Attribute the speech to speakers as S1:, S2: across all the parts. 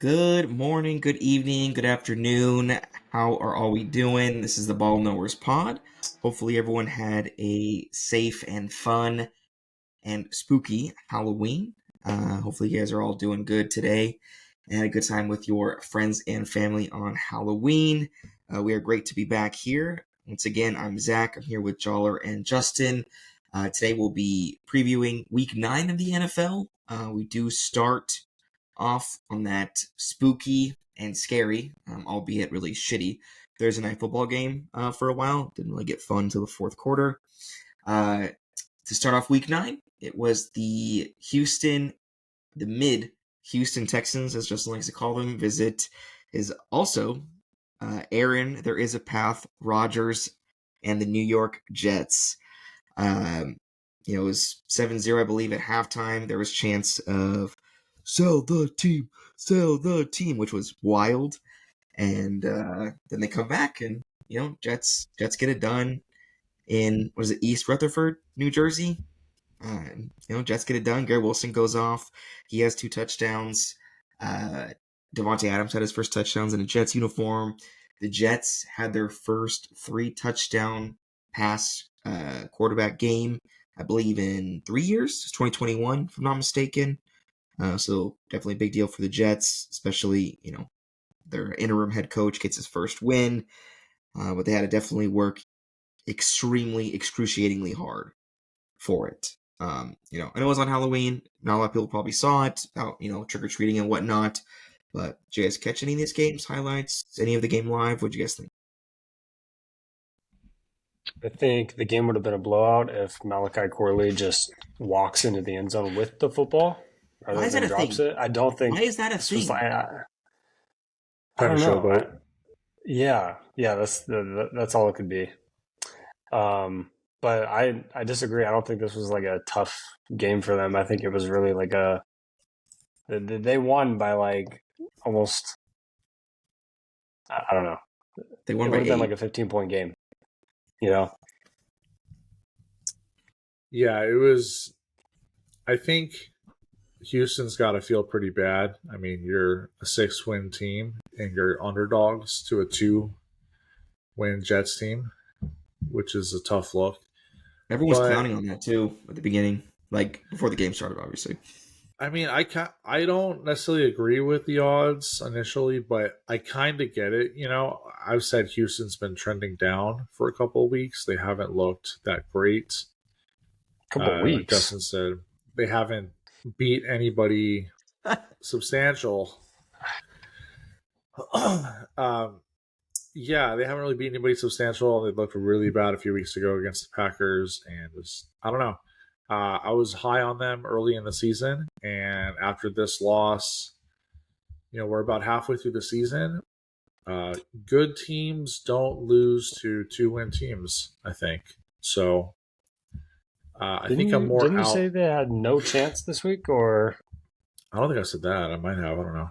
S1: Good morning, good evening, good afternoon. How are all we doing? This is the Ball Knowers Pod. Hopefully, everyone had a safe and fun and spooky Halloween. Hopefully, you guys are all doing good today and had a good time with your friends and family on Halloween. We are great to be back here. Once again, I'm Zach. I'm here with Joller and Justin. Today, we'll be previewing Week 9 of the NFL. We do start off on that spooky and scary, albeit really shitty, Thursday night football game for a while. Didn't really get fun until the fourth quarter. To start off Week 9, it was the mid Houston Texans, as Justin likes to call them, visit is also Aaron, there is a path, Rodgers, and the New York Jets. It was 7-0, I believe, at halftime. There was chance of sell the team, which was wild. And then they come back and, Jets get it done in, what is it, East Rutherford, New Jersey? Jets get it done. Garrett Wilson goes off. He has 2 touchdowns. Devontae Adams had his first touchdowns in a Jets uniform. The Jets had their first 3 touchdown pass quarterback game, I believe, in 3 years. It's 2021, if I'm not mistaken. So definitely a big deal for the Jets, especially, their interim head coach gets his first win. But they had to definitely work extremely, excruciatingly hard for it. And it was on Halloween. Not a lot of people probably saw it, out, trick-or-treating and whatnot. But did you guys catch any of these games, highlights, any of the game live? What'd you guys think?
S2: I think the game would have been a blowout if Malachi Corley just walks into the end zone with the football rather than drops it. I don't think.
S1: Why is that a thing?
S2: I don't know. Yeah, that's all it could be. But I disagree. I don't think this was like a tough game for them. I think it was really like they won by like almost. I don't know.
S1: They won
S2: it
S1: by
S2: would have
S1: 8.
S2: been like a 15-point game.
S3: Yeah, it was. I think Houston's got to feel pretty bad. I mean, you're a 6-win team and you're underdogs to a 2-win Jets team, which is a tough look.
S1: Everyone was counting on that too at the beginning, like before the game started, obviously.
S3: I mean, I don't necessarily agree with the odds initially, but I kind of get it. I've said Houston's been trending down for a couple of weeks. They haven't looked that great.
S2: Couple of weeks.
S3: Justin said they haven't beat anybody substantial. Yeah, they haven't really beat anybody substantial. They looked really bad a few weeks ago against the Packers, and I don't know. I was high on them early in the season, and after this loss, we're about halfway through the season. Good teams don't lose to 2-win teams, I think. So I think I'm more
S2: Didn't
S3: out.
S2: you say they had no chance this week, or?
S3: I don't think I said that. I might have. I don't know.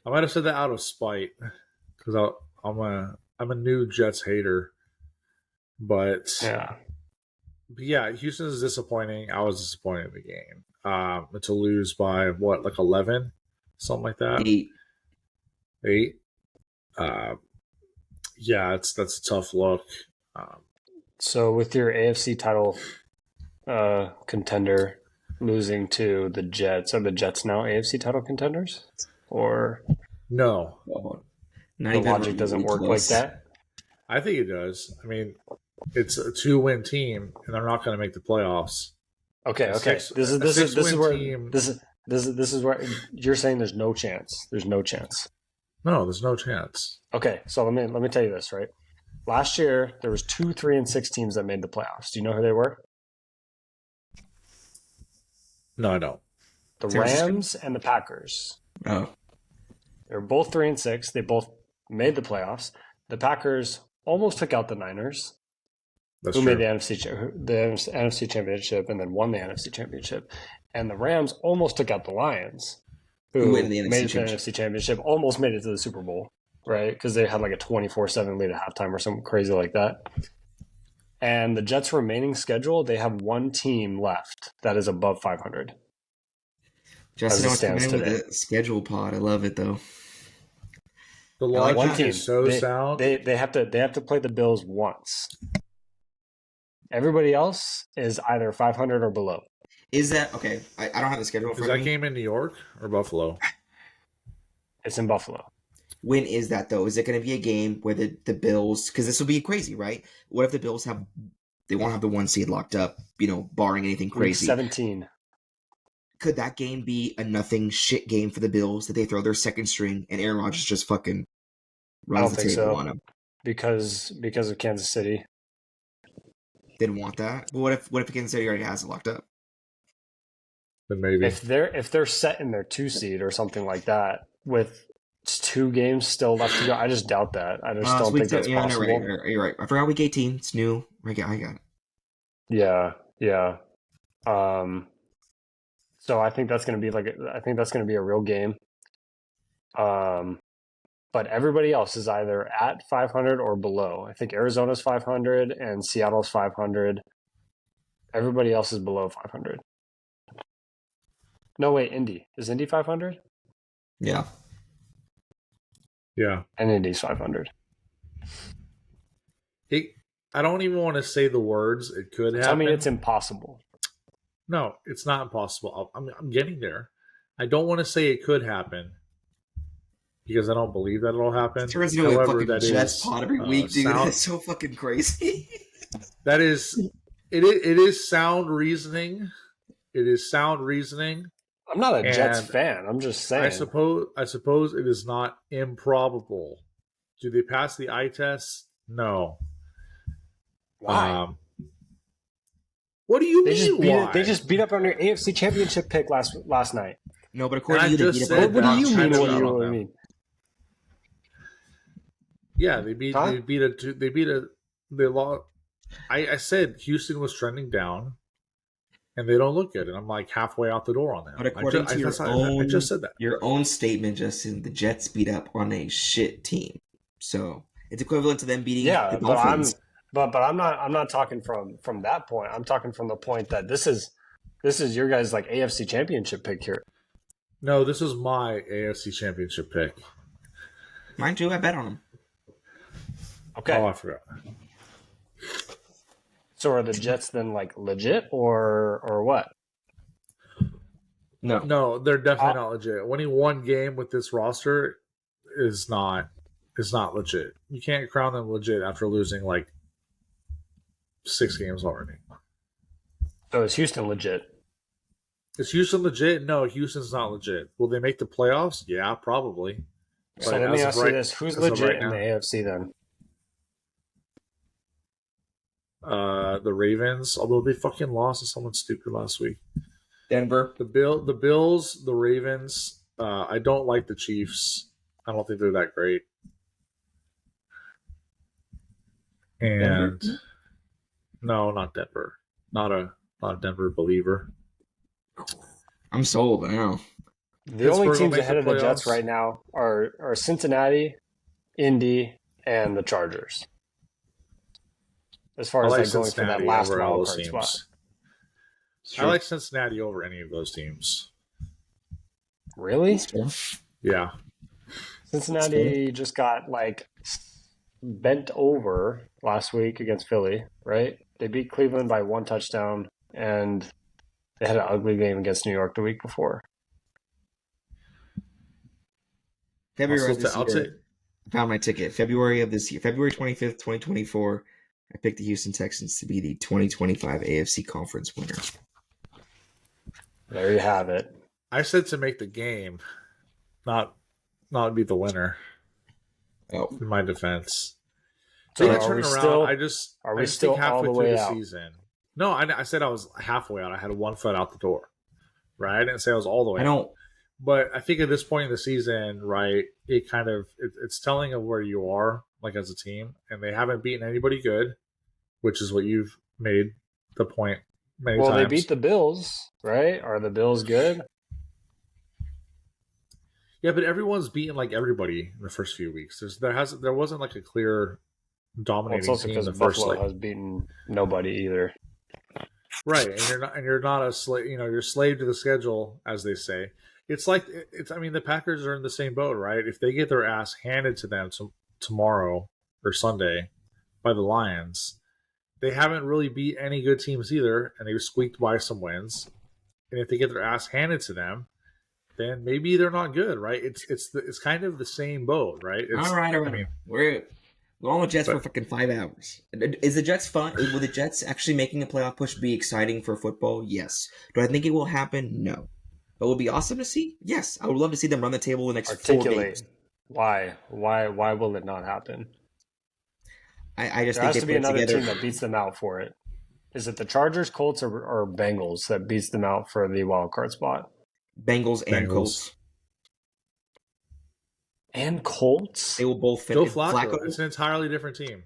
S3: I might have said that out of spite because I'm a new Jets hater. But yeah, Houston is disappointing. I was disappointed in the game. To lose by what, like 11, something like that. 8. Yeah, that's a tough look.
S2: So with your AFC title contender losing to the Jets, are the Jets now AFC title contenders? Or
S3: no?
S2: The logic doesn't work like that?
S3: I think it does. I mean, it's a 2-win team, and they're not going to make the playoffs.
S2: Okay. This is where you're saying there's no chance. There's no chance.
S3: No, there's no chance.
S2: Okay, so let me tell you this, right? Last year there was 2, 3, and 6 teams that made the playoffs. Do you know who they were?
S3: No, I don't.
S2: The Rams and the Packers.
S1: Oh.
S2: They were both 3 and 6. They both made the playoffs. The Packers almost took out the Niners.
S3: That's
S2: who
S3: true.
S2: made the NFC Championship and then won the NFC Championship. And the Rams almost took out the Lions, who made it to the NFC Championship, almost made it to the Super Bowl, right? Because they had like a 24-7 lead at halftime or something crazy like that. And the Jets' remaining schedule, they have one team left that is above 500.
S1: Justin was coming in with a schedule pod. I love it though.
S3: The logic is so sound.
S2: They have to play the Bills once. Everybody else is either 500 or below.
S1: Is that okay? I don't have the schedule for me.
S3: Is that game in New York or Buffalo?
S2: It's in Buffalo.
S1: When is that though? Is it going to be a game where the Bills? Because this will be crazy, right? What if the Bills they won't have the 1 seed locked up? Barring anything crazy.
S2: Week 17.
S1: Could that game be a nothing shit game for the Bills that they throw their second string and Aaron Rodgers just fucking runs the table on them?
S2: Because of Kansas City.
S1: Didn't want that. But what if Kansas City already has it locked up?
S3: Then maybe
S2: if they're set in their 2 seed or something like that with 2 games still left to go, I just doubt that. I just don't think that's possible.
S1: No, you're right. I forgot week 18. It's new. I got it.
S2: Yeah. So I think that's going to be a real game. But everybody else is either at 500 or below. I think Arizona's 500 and Seattle's 500. Everybody else is below 500. No, wait, Indy. Is Indy 500?
S1: Yeah.
S3: Yeah.
S2: And Indy's 500.
S3: I don't even want to say the words. It could happen.
S2: I mean, it's impossible.
S3: No, it's not impossible. I'm getting there. I don't want to say it could happen because I don't believe that it'll happen.
S1: It turns into a fucking Jets pod every week, dude. That's so fucking crazy.
S3: That is, it is sound reasoning. It is sound reasoning.
S2: I'm not a Jets fan. I'm just saying.
S3: I suppose it is not improbable. Do they pass the eye test? No.
S2: Why?
S3: What do you mean?
S2: They just beat up on your AFC Championship pick last night.
S1: No, but according to you, they beat up.
S2: What do you mean? What do you mean?
S3: Yeah, they lost. I said Houston was trending down, and they don't look good, and I'm like halfway out the door on that.
S1: But according to I just said that. Your own statement, Justin, the Jets beat up on a shit team, so it's equivalent to them beating the Dolphins.
S2: But I'm not talking from that point. I'm talking from the point that this is your guys' like AFC Championship pick here.
S3: No, this is my AFC Championship pick.
S1: Mine too. I bet on them.
S2: Okay.
S3: Oh, I forgot.
S2: So are the Jets then like legit or what?
S3: No, they're definitely not legit. Winning one game with this roster is not legit. You can't crown them legit after losing like 6 games already.
S2: So is Houston legit?
S3: Is Houston legit? No, Houston's not legit. Will they make the playoffs? Yeah, probably.
S2: So let me ask you this: who's legit in the AFC then?
S3: The Ravens, although they fucking lost to someone stupid last week.
S1: Denver.
S3: The Bills, the Ravens. I don't like the Chiefs. I don't think they're that great. And Denver? No, not Denver. Not a Denver believer.
S1: I'm sold now.
S2: The only teams ahead of the Jets right now are Cincinnati, Indy, and the Chargers. As far as like going for that last wild card spot.
S3: I like Cincinnati over any of those teams.
S2: Really?
S3: Yeah.
S2: Cincinnati just got like bent over last week against Philly, right? They beat Cleveland by 1 touchdown, and they had an ugly game against New York the week before.
S1: February of this year, I found my ticket. February of this year, February 25th, 2024, I picked the Houston Texans to be the 2025 AFC Conference winner.
S2: There you have it.
S3: I said to make the game, not be the winner.
S1: Oh,
S3: in my defense.
S2: So are we still halfway through the
S3: season? No, I said I was halfway out. I had 1 foot out the door. Right? I didn't say I was all the way out. But I think at this point in the season, right, it's telling of where you are, like as a team, and they haven't beaten anybody good, which is what you've made the point many times.
S2: Well, they beat the Bills, right? Are the Bills good?
S3: Yeah, but everyone's beaten like everybody in the first few weeks. There wasn't like a clear dominating team in the first.
S2: Buffalo has beaten nobody either.
S3: Right, and you're not a slave. You know, you're slave to the schedule, as they say. It's like it's. I mean, the Packers are in the same boat, right? If they get their ass handed to them tomorrow or Sunday by the Lions, they haven't really beat any good teams either, and they squeaked by some wins. And if they get their ass handed to them, then maybe they're not good, right? It's kind of the same boat, right?
S1: All right. I mean, we're on the Jets for fucking 5 hours. Is the Jets fun? Will the Jets actually making a playoff push be exciting for football? Yes. Do I think it will happen? No. But will it be awesome to see? Yes. I would love to see them run the table the next 4 games.
S2: Why will it not happen?
S1: I just
S2: there
S1: think
S2: has to be another team that beats them out for it. Is it the Chargers, Colts, or Bengals that beats them out for the wild card spot?
S1: Bengals and Colts.
S2: And Colts?
S1: They will both fit.
S3: Joe Flacco. It's an entirely different team.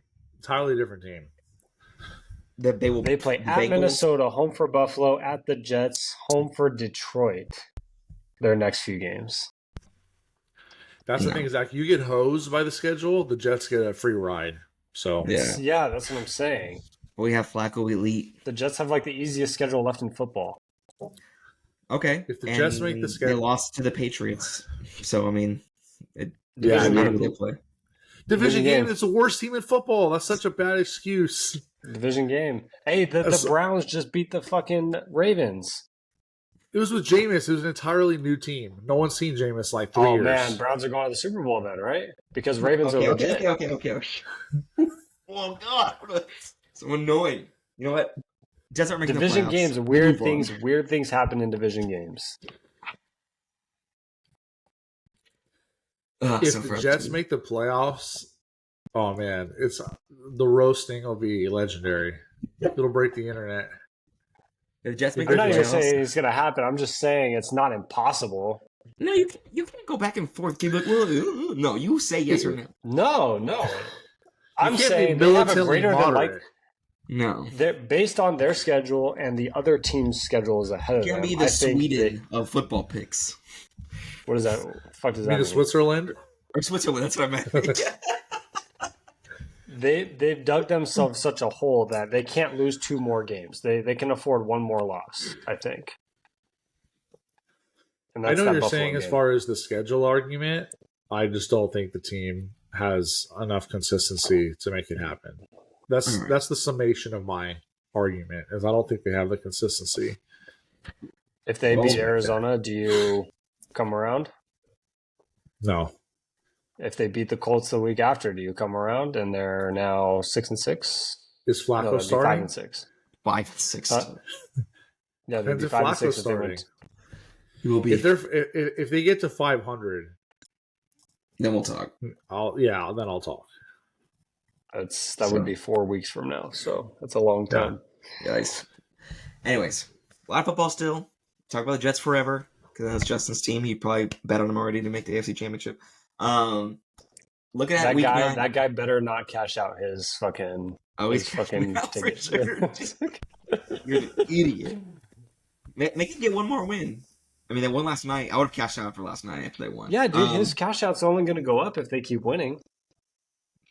S2: They play at Bengals. Minnesota, home for Buffalo, at the Jets, home for Detroit. Their next few games.
S3: That's the thing, Zach. You get hosed by the schedule, the Jets get a free ride. So
S2: yeah, that's what I'm saying.
S1: We have Flacco elite.
S2: The Jets have like the easiest schedule left in football.
S1: Okay.
S3: If the Jets make the schedule,
S1: they lost to the Patriots. So I mean,
S2: division game.
S1: They play.
S3: Division game. It's the worst team in football. That's such a bad excuse.
S2: Division game. Hey, the Browns just beat the fucking Ravens.
S3: It was with Jameis. It was an entirely new team. No one's seen Jameis like 3 years.
S2: Oh man, Browns are going to the Super Bowl then, right? Because Ravens are legit.
S1: Okay. Oh god, so annoying. You know what? Jets aren't making
S2: division games. Weird things happen in division games.
S3: If the Jets make the playoffs, oh man, the roasting will be legendary. It'll break the internet.
S1: The Jets make
S2: I'm not even saying it's going to happen. I'm just saying it's not impossible.
S1: No, you can't go back and forth. Like, well, no, you say yes or
S2: no. No. I'm saying they have a greater than like.
S1: No.
S2: Based on their schedule and the other team's schedules ahead of them.
S1: It can be the Sweden of football picks.
S2: What is that? What the fuck does that mean?
S3: Switzerland?
S1: Or Switzerland, that's what I meant.
S2: They've dug themselves such a hole that they can't lose 2 more games. They can afford 1 more loss, I think.
S3: And that's I know what you're saying game. As far as the schedule argument. I just don't think the team has enough consistency to make it happen. That's the summation of my argument, is I don't think they have the consistency.
S2: If they beat Arizona, do you come around?
S3: No.
S2: If they beat the Colts the week after, do you come around and they're now 6-6?
S3: Is Flacco starting?
S2: 5-6.
S1: 5-6.
S2: Yeah, they'd be 5-6 if they went.
S1: He will be.
S3: If they get to 500,
S1: then we'll talk.
S3: Then I'll talk.
S2: That would be 4 weeks from now, so that's a long time.
S1: Yeah. Nice. Anyways, a lot of football still. Talk about the Jets forever because that's Justin's team. He'd probably bet on them already to make the AFC Championship. Looking at
S2: that guy better not cash out his fucking ticket.
S1: Sure. You're an idiot. Make him get one more win. I mean, they won last night. I would have cashed out for last night after they won.
S2: Yeah, dude, his cash out's only going to go up if they keep winning.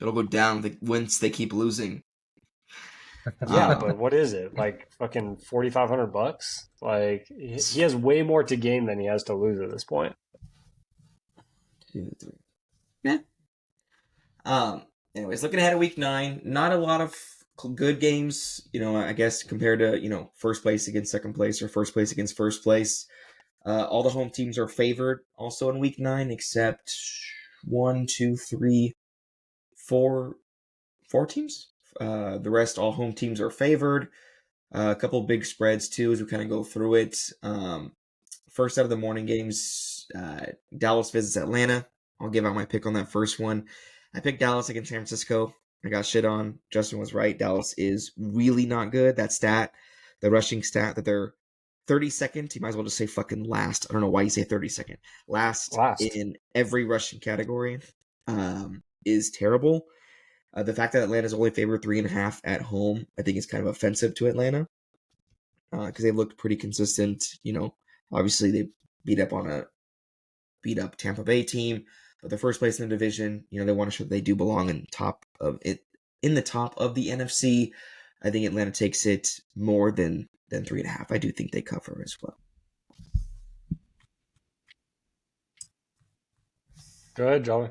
S1: It'll go down once they keep losing.
S2: Yeah, but what is it? Like fucking $4,500? Like he has way more to gain than he has to lose at this point.
S1: 2, 3. Yeah. Anyways, looking ahead at week 9, not a lot of good games, I guess, compared to, first place against second place or first place against first place. All the home teams are favored also in week 9, except 1, 2, 3, 4 teams. The rest, all home teams are favored. A couple big spreads too, as we kind of go through it. First out of the morning games, Dallas visits Atlanta. I'll give out my pick on that first one. I picked Dallas against San Francisco. I got shit on. Justin was right. Dallas is really not good. That stat, the rushing stat, that they're 32nd. You might as well just say fucking last. I don't know why you say 32nd. Last. In every rushing category is terrible. The fact that Atlanta's only favored 3.5 at home, I think is kind of offensive to Atlanta because they've looked pretty consistent. Obviously they beat up Tampa Bay team, but they're first place in the division. They want to show that they do belong in the top of the NFC. I think Atlanta takes it more than 3.5. I do think they cover as well.
S2: Go ahead, Joey.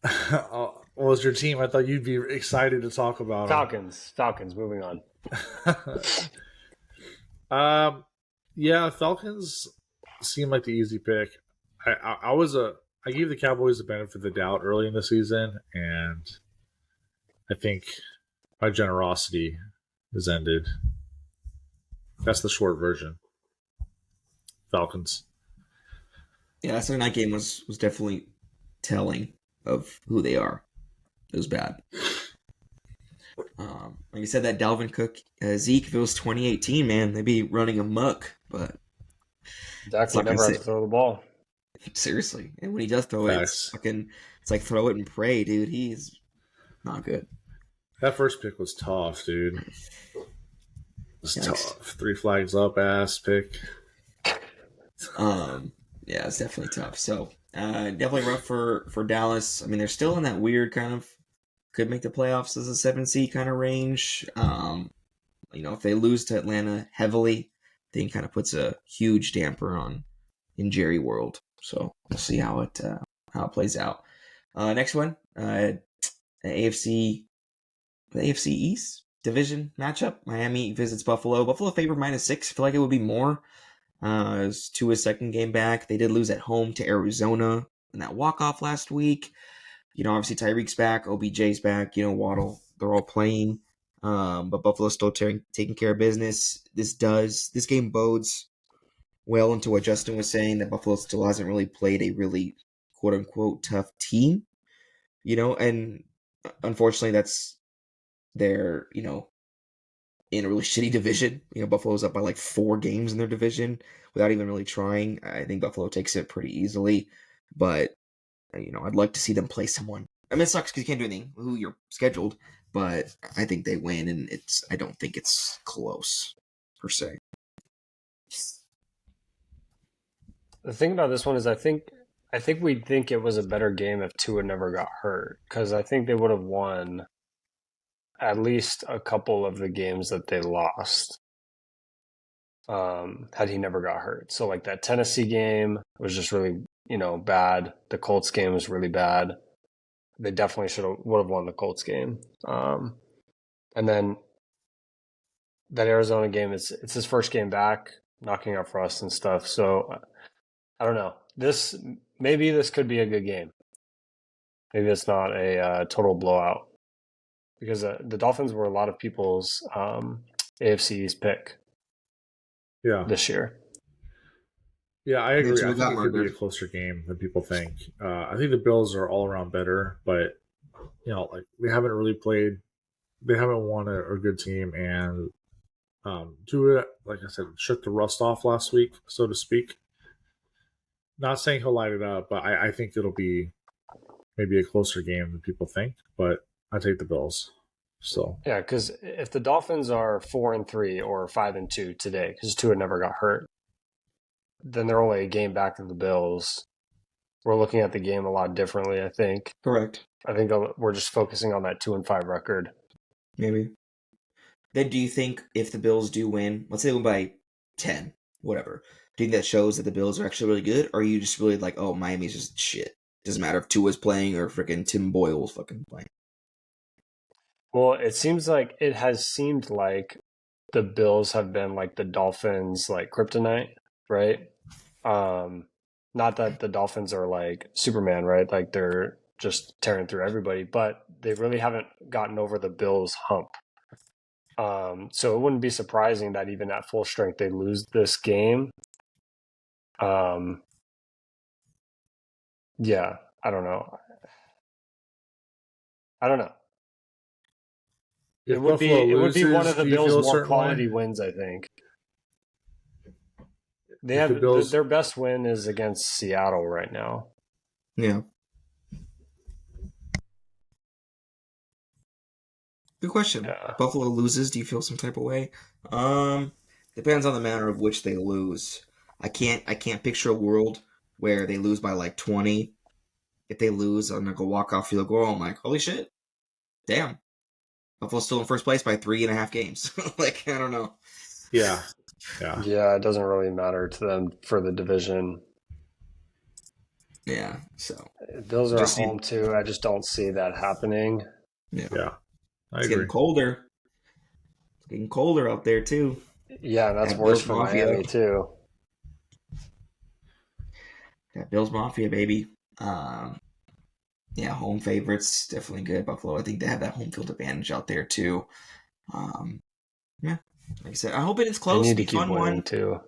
S3: What was your team? I thought you'd be excited to talk about
S2: Falcons. Falcons. Moving on.
S3: Yeah, Falcons seem like the easy pick. I gave the Cowboys the benefit of the doubt early in the season, and I think my generosity has ended. That's the short version. Falcons.
S1: Yeah, that Sunday night game was definitely telling of who they are. It was bad. Like you said, that Dalvin Cook, Zeke, if it was 2018, man, they'd be running amok. But
S2: Dak would never have to throw the ball.
S1: Seriously, and when he does throw it, it's like throw it and pray, dude. He's not good.
S3: That first pick was tough, dude. It was tough. 3 flags up, ass pick.
S1: Yeah, it's definitely tough. So, definitely rough for Dallas. I mean, they're still in that weird kind of could make the playoffs as a 7 seed kind of range. If they lose to Atlanta heavily, then kind of puts a huge damper in Jerry World. So we'll see how it plays out. Next one, the AFC East division matchup. Miami visits Buffalo. Buffalo favored -6. I feel like it would be more. It was Tua's second game back. They did lose at home to Arizona in that walk-off last week. Obviously Tyreek's back, OBJ's back, Waddle, they're all playing. But Buffalo's still taking care of business. This game bodes well into what Justin was saying, that Buffalo still hasn't really played a really quote-unquote tough team. And unfortunately they're, in a really shitty division. Buffalo's up by like 4 games in their division without even really trying. I think Buffalo takes it pretty easily, but I'd like to see them play someone. I mean, it sucks because you can't do anything with who you're scheduled, but I think they win, and I don't think it's close per se.
S2: The thing about this one is I think we'd think it was a better game if Tua never got hurt, because I think they would have won at least a couple of the games that they lost had he never got hurt. So like that Tennessee game was just really, bad. The Colts game was really bad. They definitely would have won the Colts game. And then that Arizona game, it's his first game back, knocking out Frost and stuff. So I don't know. Maybe this could be a good game. Maybe it's not a total blowout, because the Dolphins were a lot of people's AFC's pick.
S3: Yeah.
S2: This year.
S3: Yeah, I agree. I think it could be a closer game than people think. I think the Bills are all around better, but they haven't really played. They haven't won a good team, and Tua, like I said, shook the rust off last week, so to speak. Not saying he'll light it up, but I think it'll be maybe a closer game than people think. But I take the Bills. So
S2: yeah, because if the Dolphins are 4-3 or 5-2 today, because Tua never got hurt, then they're only a game back of the Bills. We're looking at the game a lot differently, I think.
S1: Correct.
S2: I think we're just focusing on that 2-5 record.
S1: Maybe. Then do you think if the Bills do win, let's say they win by 10, whatever, do you think that shows that the Bills are actually really good? Or are you just really like, oh, Miami's just shit? Doesn't matter if Tua's playing or freaking Tim Boyle's fucking playing.
S2: Well, it has seemed like the Bills have been like the Dolphins, like kryptonite, right? Not that the Dolphins are like Superman, right? Like they're just tearing through everybody, but they really haven't gotten over the Bills hump. So it wouldn't be surprising that even at full strength they lose this game. Yeah, I don't know. It would be one of the Bills' more quality wins, I think. They have their best win is against Seattle right now.
S1: Yeah. Good question.
S2: Yeah.
S1: Buffalo loses, do you feel some type of way? Depends on the manner of which they lose. I can't picture a world where they lose by like 20. If they lose on like a walk-off field goal, I'm like, holy shit. Damn. Buffalo's still in first place by 3.5 games. Like, I don't know.
S3: Yeah.
S2: It doesn't really matter to them for the division.
S1: Yeah, so
S2: Bills are at home too. I just don't see that happening.
S1: Yeah,
S3: I
S1: it's
S3: agree.
S1: getting colder. It's getting colder out there too.
S2: Yeah, that's worse for Miami too.
S1: That Bills Mafia, baby. Yeah, home favorites, definitely good. Buffalo, I think they have that home field advantage out there too. Yeah, like I said, I hope it's close.
S2: They need
S1: Be
S2: to keep
S1: fun
S2: winning
S1: one
S2: too.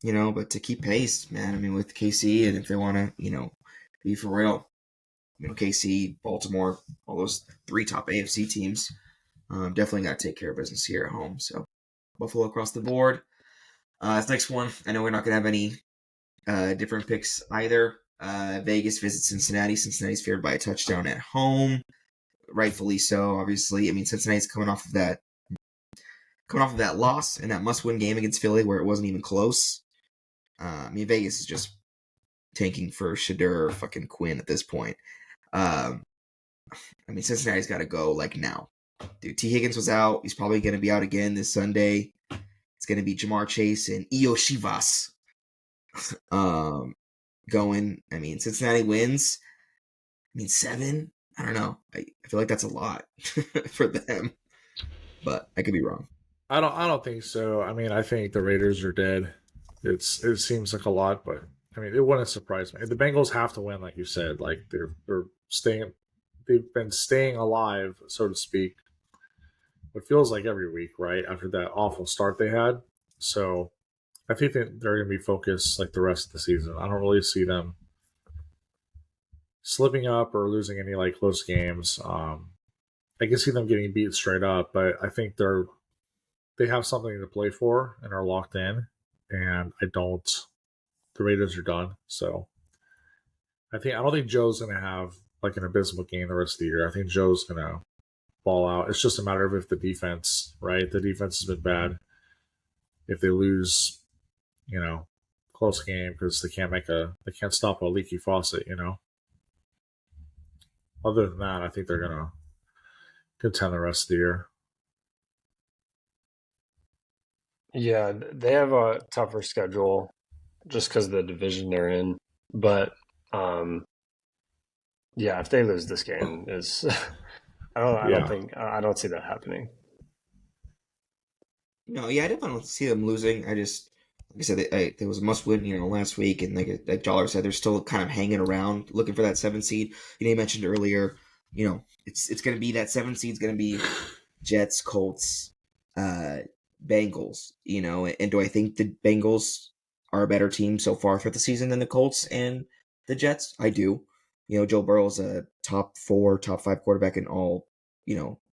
S1: But to keep pace, man. I mean, with KC, and if they want to, be for real, KC, Baltimore, all those 3 top AFC teams, definitely got to take care of business here at home. So Buffalo across the board. This next one, I know we're not going to have any different picks either. Vegas visits Cincinnati. Cincinnati's favored by a touchdown at home. Rightfully so, obviously. I mean, Cincinnati's coming off of that loss and that must-win game against Philly where it wasn't even close. I mean, Vegas is just tanking for Shedeur or fucking Quinn at this point. I mean, Cincinnati's got to go like now. Dude, T. Higgins was out. He's probably going to be out again this Sunday. It's going to be Jamar Chase and Io Shivas going. I mean, Cincinnati wins. I mean, 7. I don't know. I feel like that's a lot for them, but I could be wrong.
S3: I don't think so. I mean, I think the Raiders are dead. It seems like a lot, but I mean, it wouldn't surprise me. The Bengals have to win, like you said. Like they're staying. They've been staying alive, so to speak. It feels like every week, right? After that awful start they had. So I think that they're going to be focused like the rest of the season. I don't really see them slipping up or losing any like close games. I can see them getting beat straight up, but I think they have something to play for and are locked in. And I don't. The Raiders are done. So I don't think Joe's going to have like an abysmal game the rest of the year. I think Joe's going to ball out. It's just a matter of if the defense, right? The defense has been bad. If they lose, close game because they can't stop a leaky faucet, Other than that, I think they're going to contend the rest of the year.
S2: Yeah, they have a tougher schedule just because of the division they're in. But if they lose this game, I don't see that happening.
S1: No, I definitely don't see them losing. I just, like I said, there was a must-win, last week, and like Dollar said, they're still kind of hanging around, looking for that 7 seed. You mentioned earlier, it's going to be that 7 seed's going to be Jets, Colts, Bengals, and do I think the Bengals are a better team so far throughout the season than the Colts and the Jets? I do. Joe Burrow's a top 4, top 5 quarterback in all,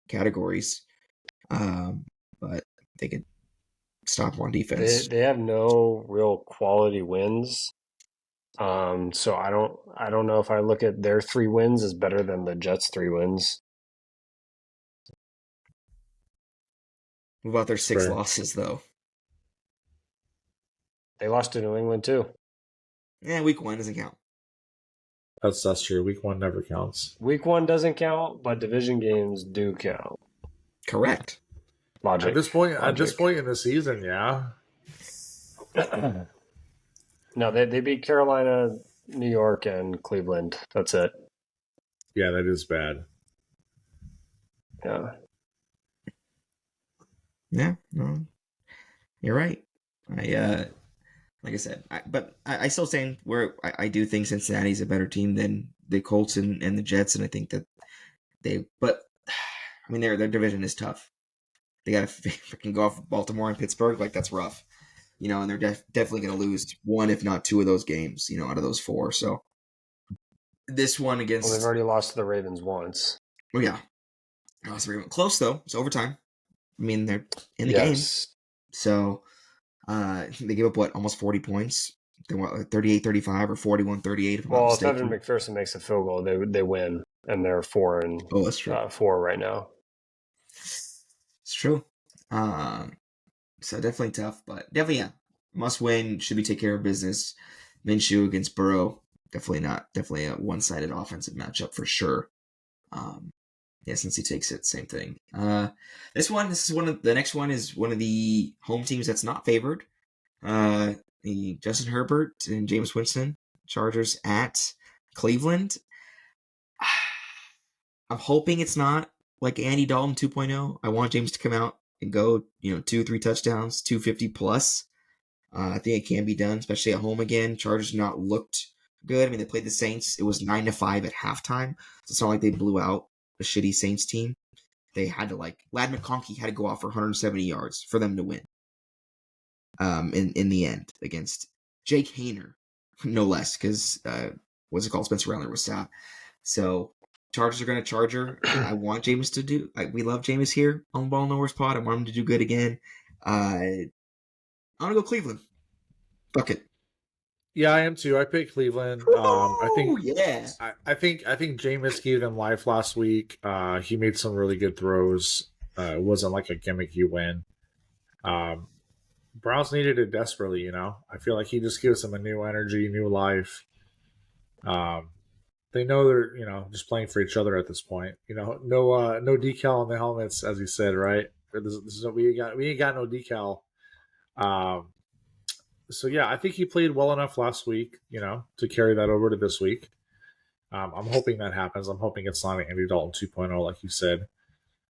S1: categories. But they could stop on defense.
S2: They have no real quality wins. So I don't know if I look at their 3 wins as better than the Jets' 3 wins.
S1: What about their 6 losses, though?
S2: They lost to New England, too.
S1: Yeah, week 1 doesn't count.
S3: That's true. Week 1 never counts.
S2: Week 1 doesn't count, but division games do count.
S1: Correct.
S2: Logic.
S3: At this point in the season, yeah.
S2: No, they beat Carolina, New York, and Cleveland. That's it.
S3: Yeah, that is bad.
S2: Yeah.
S1: Yeah, no, you're right. Like I said, I still saying I do think Cincinnati's a better team than the Colts and the Jets, and I think that but I mean their division is tough. They got to freaking go off Baltimore and Pittsburgh, like that's rough, and they're definitely going to lose 1, if not 2 of those games, out of those 4. So this one against,
S2: they've already lost to the Ravens once.
S1: Oh yeah, lost the Ravens close though. It's overtime. I mean they're in the game, so. They gave up almost 40 points. They went 38-35 or 41-38.
S2: Well, if Evan McPherson makes a field goal, they win, and they're 4
S1: that's true.
S2: 4 right now.
S1: It's true. So definitely tough, but definitely must win. Should be take care of business. Minshew against Burrow, definitely not. Definitely a one-sided offensive matchup for sure. Yeah, since he takes it, same thing. The next one is one of the home teams that's not favored. The Justin Herbert and Jameis Winston, Chargers at Cleveland. I'm hoping it's not like Andy Dalton 2.0. I want James to come out and go, 2-3 touchdowns, 250 plus. I think it can be done, especially at home again. Chargers not looked good. I mean, they played the Saints. It was 9-5 at halftime. So it's not like they blew out a shitty Saints team. They had to Ladd McConkey had to go off for 170 yards for them to win. In the end against Jake Hayner, no less, because what's it called? Spencer Rattler was stopped. So Chargers are going to Charger. I want Jameis to do. We love Jameis here on the Ball Nowhere's pod. I want him to do good again. I'm gonna go Cleveland. Fuck it.
S3: Yeah, I am too. I picked Cleveland. I think.
S1: Yeah.
S3: I think Jameis gave them life last week. He made some really good throws. It wasn't like a gimmicky win. Browns needed it desperately. I feel like he just gives them a new energy, new life. They know they're just playing for each other at this point. No decal on the helmets, as you said, right? We ain't got no decal. So yeah, I think he played well enough last week, to carry that over to this week. I'm hoping that happens. I'm hoping it's not an Andy Dalton 2.0, like you said.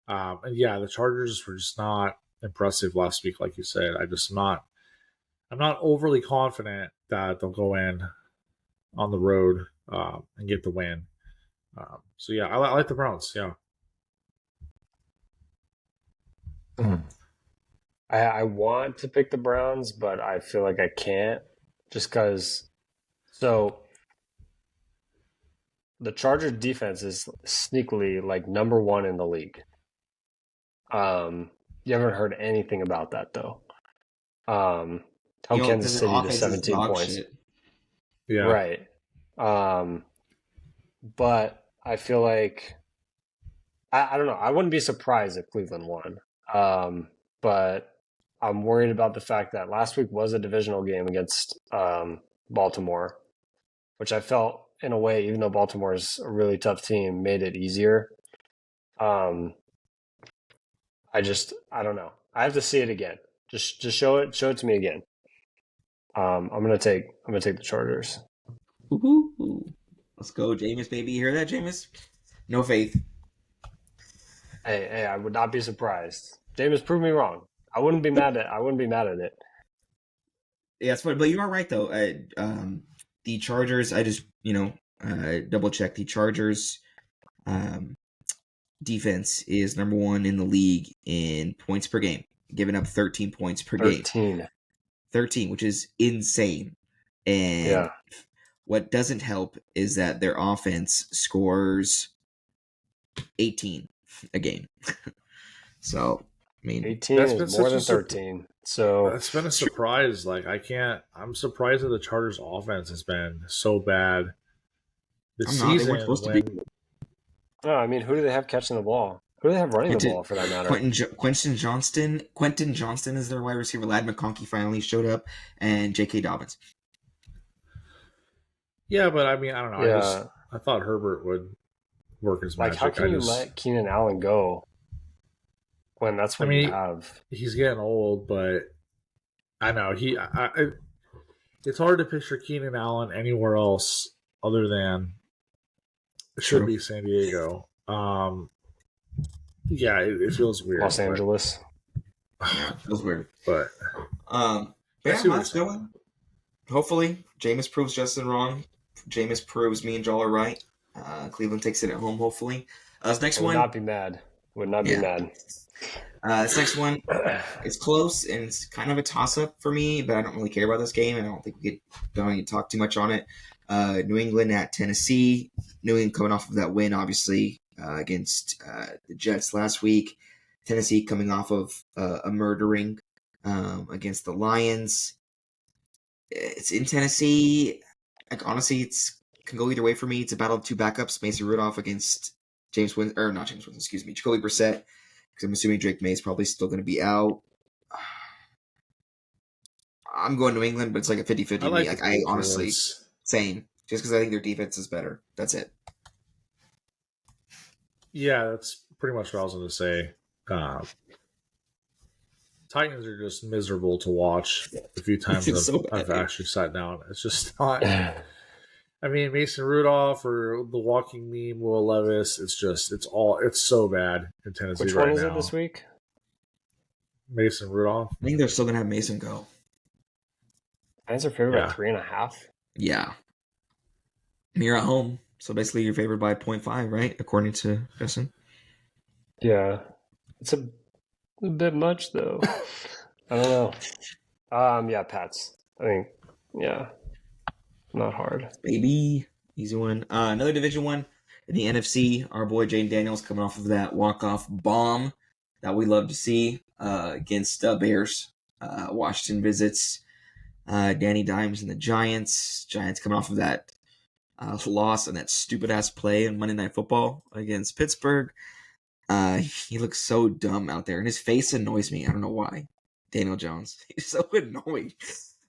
S3: And yeah, the Chargers were just not impressive last week, like you said. I'm not overly confident that they'll go in on the road and get the win. So yeah, I like the Browns. Yeah.
S2: I want to pick the Browns, but I feel like I can't just because. So the Chargers defense is sneakily number one in the league. You haven't heard anything about that though. How Kansas City to 17 points. Shit.
S3: Yeah.
S2: Right. But I feel like I don't know. I wouldn't be surprised if Cleveland won. But I'm worried about the fact that last week was a divisional game against Baltimore, which I felt in a way, even though Baltimore is a really tough team, made it easier. I don't know. I have to see it again. Just show it to me again. I'm gonna take the Chargers.
S1: Ooh. Let's go, Jameis, baby. You hear that, Jameis? No faith.
S2: Hey, I would not be surprised. Jameis proved me wrong. I wouldn't be mad at it.
S1: Yeah, it's funny, but you are right though. The Chargers, I just double check the Chargers. Defense is number one in the league in points per game, giving up 13 points per game. 13, which is insane. And what doesn't help is that their offense scores 18 a game. So, I mean,
S2: 18 is more than 13. So
S3: that's been a surprise. I'm surprised that the Chargers' offense has been so bad this season. They weren't supposed to be.
S2: No, I mean, who do they have catching the ball? Who do they have running the ball, for that matter?
S1: Quentin Johnston is their wide receiver. Ladd McConkey finally showed up, and J.K. Dobbins.
S3: Yeah, but I mean, I don't know. Yeah. I thought Herbert would work his magic.
S2: How can you let Keenan Allen go when that's what you have?
S3: He's getting old, but I know it's hard to picture Keenan Allen anywhere else other than it should be San Diego. Yeah, it feels weird.
S2: Los Angeles.
S1: Yeah, it feels weird.
S3: But
S1: let's go. Hopefully, Jameis proves Justin wrong. Jameis proves me and Joel are right. Cleveland takes it at home, hopefully. This next one...
S2: Would not be mad.
S1: This next one, it's close, and it's kind of a toss-up for me, but I don't really care about this game, and I don't think we don't need to talk too much on it. New England at Tennessee. New England coming off of that win, obviously, against the Jets last week. Tennessee coming off of a murdering against the Lions. It's in Tennessee. Honestly, it's can go either way for me. It's a battle of two backups. Mason Rudolph against Jacoby Brissett, because I'm assuming Drake May is probably still going to be out. I'm going New England, but it's like a 50-50. I honestly, same. Just because I think their defense is better. That's it.
S3: Yeah, that's pretty much what I was going to say. Titans are just miserable to watch. The few times I've actually sat down, it's just not. I mean, Mason Rudolph or the walking meme, Will Levis. It's so bad in Tennessee right now. Which one is it
S2: this week?
S3: Mason Rudolph.
S1: I think they're still gonna have Mason go.
S2: Titans are favored by 3.5.
S1: Yeah. You're at home, so basically you're favored by 0.5, right? According to Justin.
S2: Yeah, it's a bit much though. I don't know. Yeah, Pats. I think, yeah, not hard.
S1: Baby, easy one. Another division one in the NFC. Our boy Jane Daniels coming off of that walk-off bomb that we love to see against Bears. Washington visits Danny Dimes and the Giants. Giants coming off of that loss and that stupid-ass play on Monday Night Football against Pittsburgh. He looks so dumb out there, and his face annoys me. I don't know why. Daniel Jones. He's so annoying.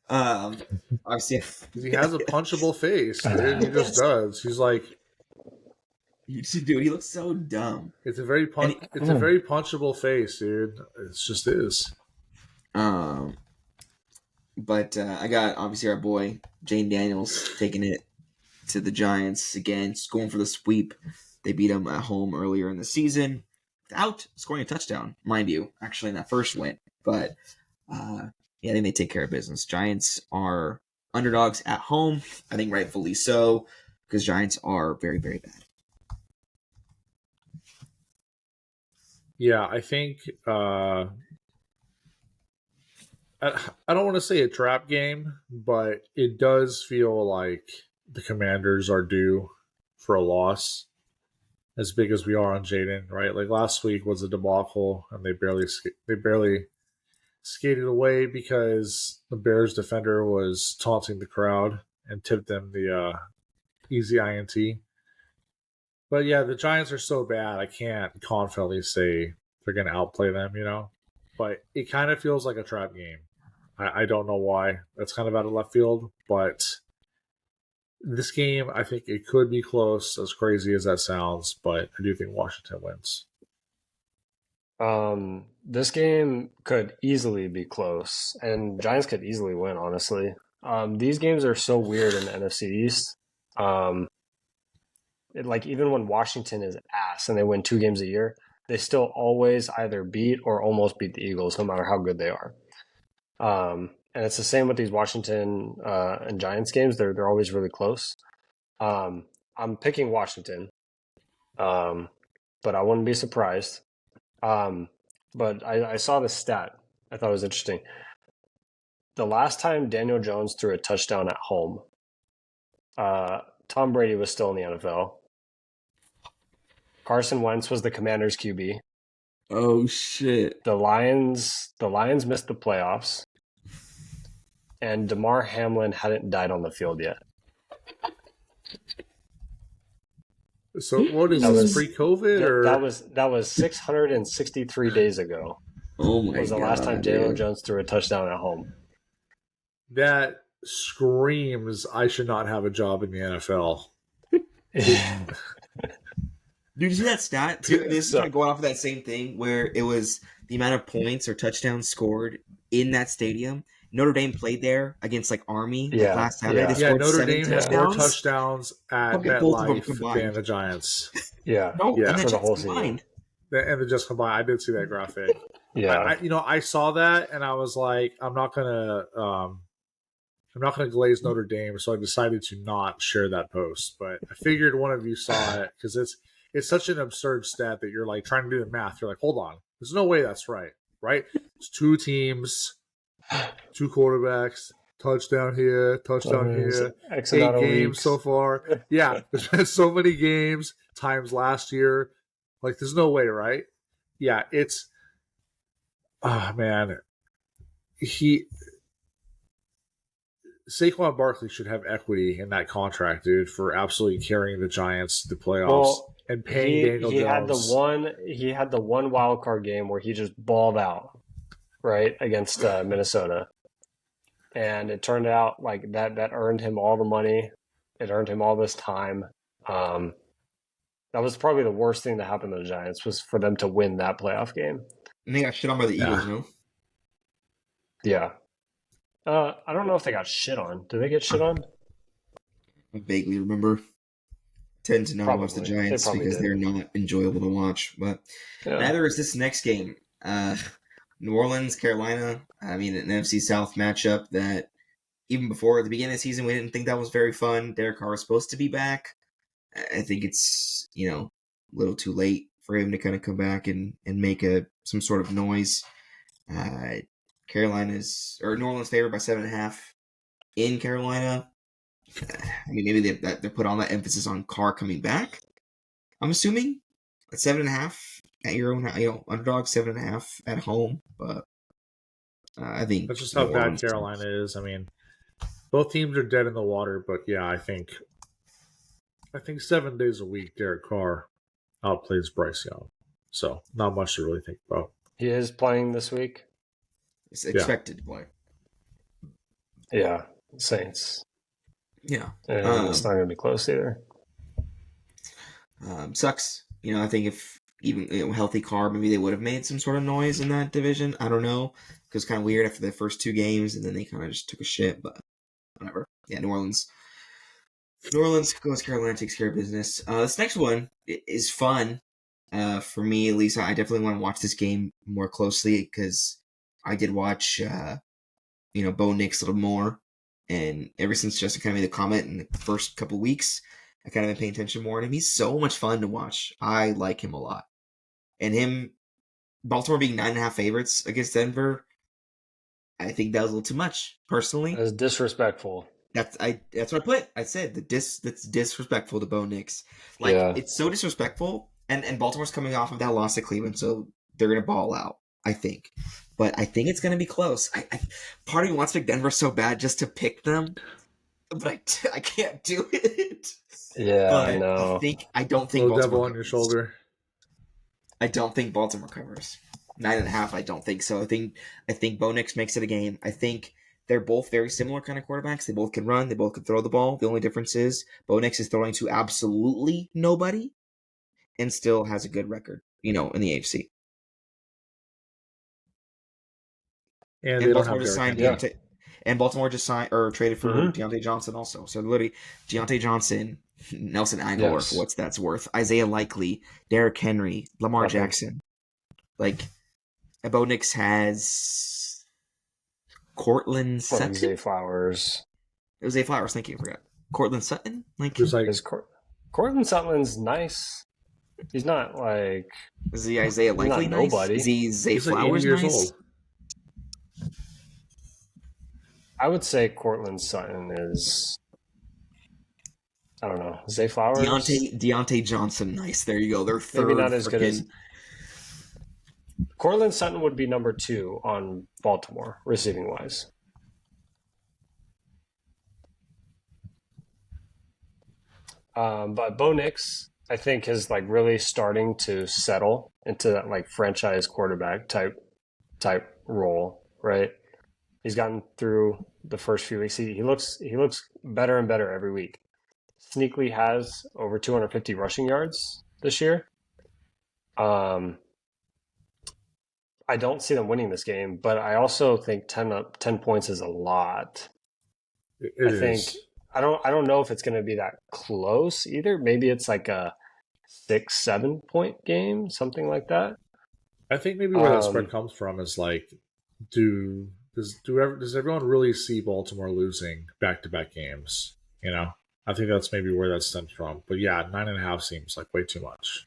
S1: Obviously,
S3: he has a punchable face, dude. He just does. He's like,
S1: dude, he looks so dumb.
S3: It's a very punchable face, dude. It's just is.
S1: But I got obviously our boy Jane Daniels taking it to the Giants again, going for the sweep. They beat them at home earlier in the season without scoring a touchdown, mind you, actually in that first win. But yeah, I think they take care of business. Giants are underdogs at home. I think rightfully so, because Giants are very, very bad.
S3: Yeah, I think I don't want to say a trap game, but it does feel like the Commanders are due for a loss. As big as we are on Jaden, right? Like last week was a debacle, and they barely skated away because the Bears defender was taunting the crowd and tipped them the easy INT. But yeah, the Giants are so bad, I can't confidently say they're going to outplay them, you know? But it kind of feels like a trap game. I don't know why. That's kind of out of left field, but this game, I think it could be close, as crazy as that sounds, but I do think Washington wins.
S2: This game could easily be close, and Giants could easily win, honestly. These games are so weird in the NFC East. Even when Washington is ass and they win 2 games a year, they still always either beat or almost beat the Eagles, no matter how good they are. And it's the same with these Washington and Giants games. They're always really close. I'm picking Washington, but I wouldn't be surprised. But I saw this stat. I thought it was interesting. The last time Daniel Jones threw a touchdown at home, Tom Brady was still in the NFL. Carson Wentz was the Commanders' QB.
S1: Oh shit!
S2: The Lions missed the playoffs. And DeMar Hamlin hadn't died on the field yet.
S3: So what is this, pre-COVID? Or?
S2: That was 663 days ago.
S1: Oh my god!
S2: Was the last time Daniel Jones threw a touchdown at home.
S3: That screams I should not have a job in the NFL.
S1: Dude, you see that stat? This is kind of going off of that same thing where it was the amount of points or touchdowns scored in that stadium. Notre Dame played there against Army last Saturday. They scored
S3: Notre Dame had more touchdowns at MetLife than the Giants.
S2: Yeah,
S1: no, and the whole season.
S3: And they just combined. I did see that graphic.
S2: Yeah,
S3: I saw that and I was like, I'm not gonna glaze Notre Dame, so I decided to not share that post. But I figured one of you saw it because it's such an absurd stat that you're trying to do the math. You're like, hold on, there's no way that's right? It's 2 teams. 2 quarterbacks, touchdown here, touchdown here. 8 games so far. Yeah, there's been so many games times last year. There's no way, right? Yeah, it's. Oh man, Saquon Barkley should have equity in that contract, dude, for absolutely carrying the Giants to the playoffs and paying Daniel Jones.
S2: He had the one wild card game where he just balled out. Right, against Minnesota. And it turned out that earned him all the money. It earned him all this time. That was probably the worst thing that happened to the Giants, was for them to win that playoff game.
S1: And they got shit on by the Eagles, no?
S2: Yeah. I don't know if they got shit on. Did they get shit on?
S1: I vaguely remember. Tend to not watch the
S2: Probably.
S1: Giants because they're not enjoyable to watch, but neither is this next game. New Orleans, Carolina. I mean, an NFC South matchup that even before the beginning of the season, we didn't think that was very fun. Derek Carr is supposed to be back. I think it's, a little too late for him to kind of come back and make some sort of noise. New Orleans favored by 7.5 in Carolina. I mean, maybe they put all that emphasis on Carr coming back. I'm assuming at 7.5 at your own, underdog 7.5 at home, but I think
S3: that's just how bad Carolina is. I mean, both teams are dead in the water, but yeah, I think 7 days a week, Derek Carr outplays Bryce Young, so not much to really think about.
S2: He is playing this week.
S1: It's expected to play.
S2: Yeah, Saints.
S1: Yeah,
S2: it's not going to be close either.
S1: Sucks. I think if even healthy Carr, maybe they would have made some sort of noise in that division. I don't know, because it's kind of weird after the first 2 games, and then they kind of just took a shit. But whatever. Yeah, New Orleans goes. Carolina takes care of business. This next one is fun. For me, at least, I definitely want to watch this game more closely because I did watch, Bo Nix a little more. And ever since Justin kind of made the comment in the first couple of weeks, I kind of been paying attention more to him. He's so much fun to watch. I like him a lot. And Baltimore being 9.5 favorites against Denver, I think that was a little too much, personally.
S2: That's disrespectful.
S1: That's what I put. I said that's disrespectful to Bo Nix. It's so disrespectful. And Baltimore's coming off of that loss to Cleveland, so they're gonna ball out, I think. But I think it's gonna be close. Part of me wants to pick Denver so bad just to pick them, but I can't do it.
S2: Yeah,
S1: but
S2: no.
S1: I don't think
S3: Baltimore devil on your shoulder.
S1: I don't think Baltimore covers 9.5. I don't think so. I think Bo Nix makes it a game. I think they're both very similar kind of quarterbacks. They both can run. They both can throw the ball. The only difference is Bo Nix is throwing to absolutely nobody and still has a good record, in the AFC.
S3: And they
S1: Baltimore just signed Deontay. And Baltimore just signed or traded for Deontay Johnson also. So literally, Deontay Johnson, Nelson Aguilar, for what that's worth, Isaiah Likely, Derrick Henry, Lamar Jackson. Bo Nix has Cortland Sutton.
S2: Zay Flowers.
S1: It was Zay Flowers. Thank you. I forgot. Cortland Sutton.
S2: Cortland Sutton's nice. He's not like.
S1: Is he Isaiah Likely nice?
S2: Nobody.
S1: Is he Zay Flowers nice? Old.
S2: I would say Cortland Sutton is. I don't know. Zay Flowers?
S1: Deontay Johnson nice. There you go. They're third.
S2: Maybe not as good as. Cortland Sutton would be number 2 on Baltimore, receiving wise. But Bo Nix, I think, is really starting to settle into that franchise quarterback type role, right? He's gotten through the first few weeks. He looks better and better every week. Sneakily has over 250 rushing yards this year. I don't see them winning this game, but I also think 10 points is a lot. I don't know if it's going to be that close either. Maybe it's like a 6-7 point game, something like that.
S3: I think maybe where that spread comes from is does everyone really see Baltimore losing back-to-back games? I think that's maybe where that stems from. But yeah, 9.5 seems like way too much.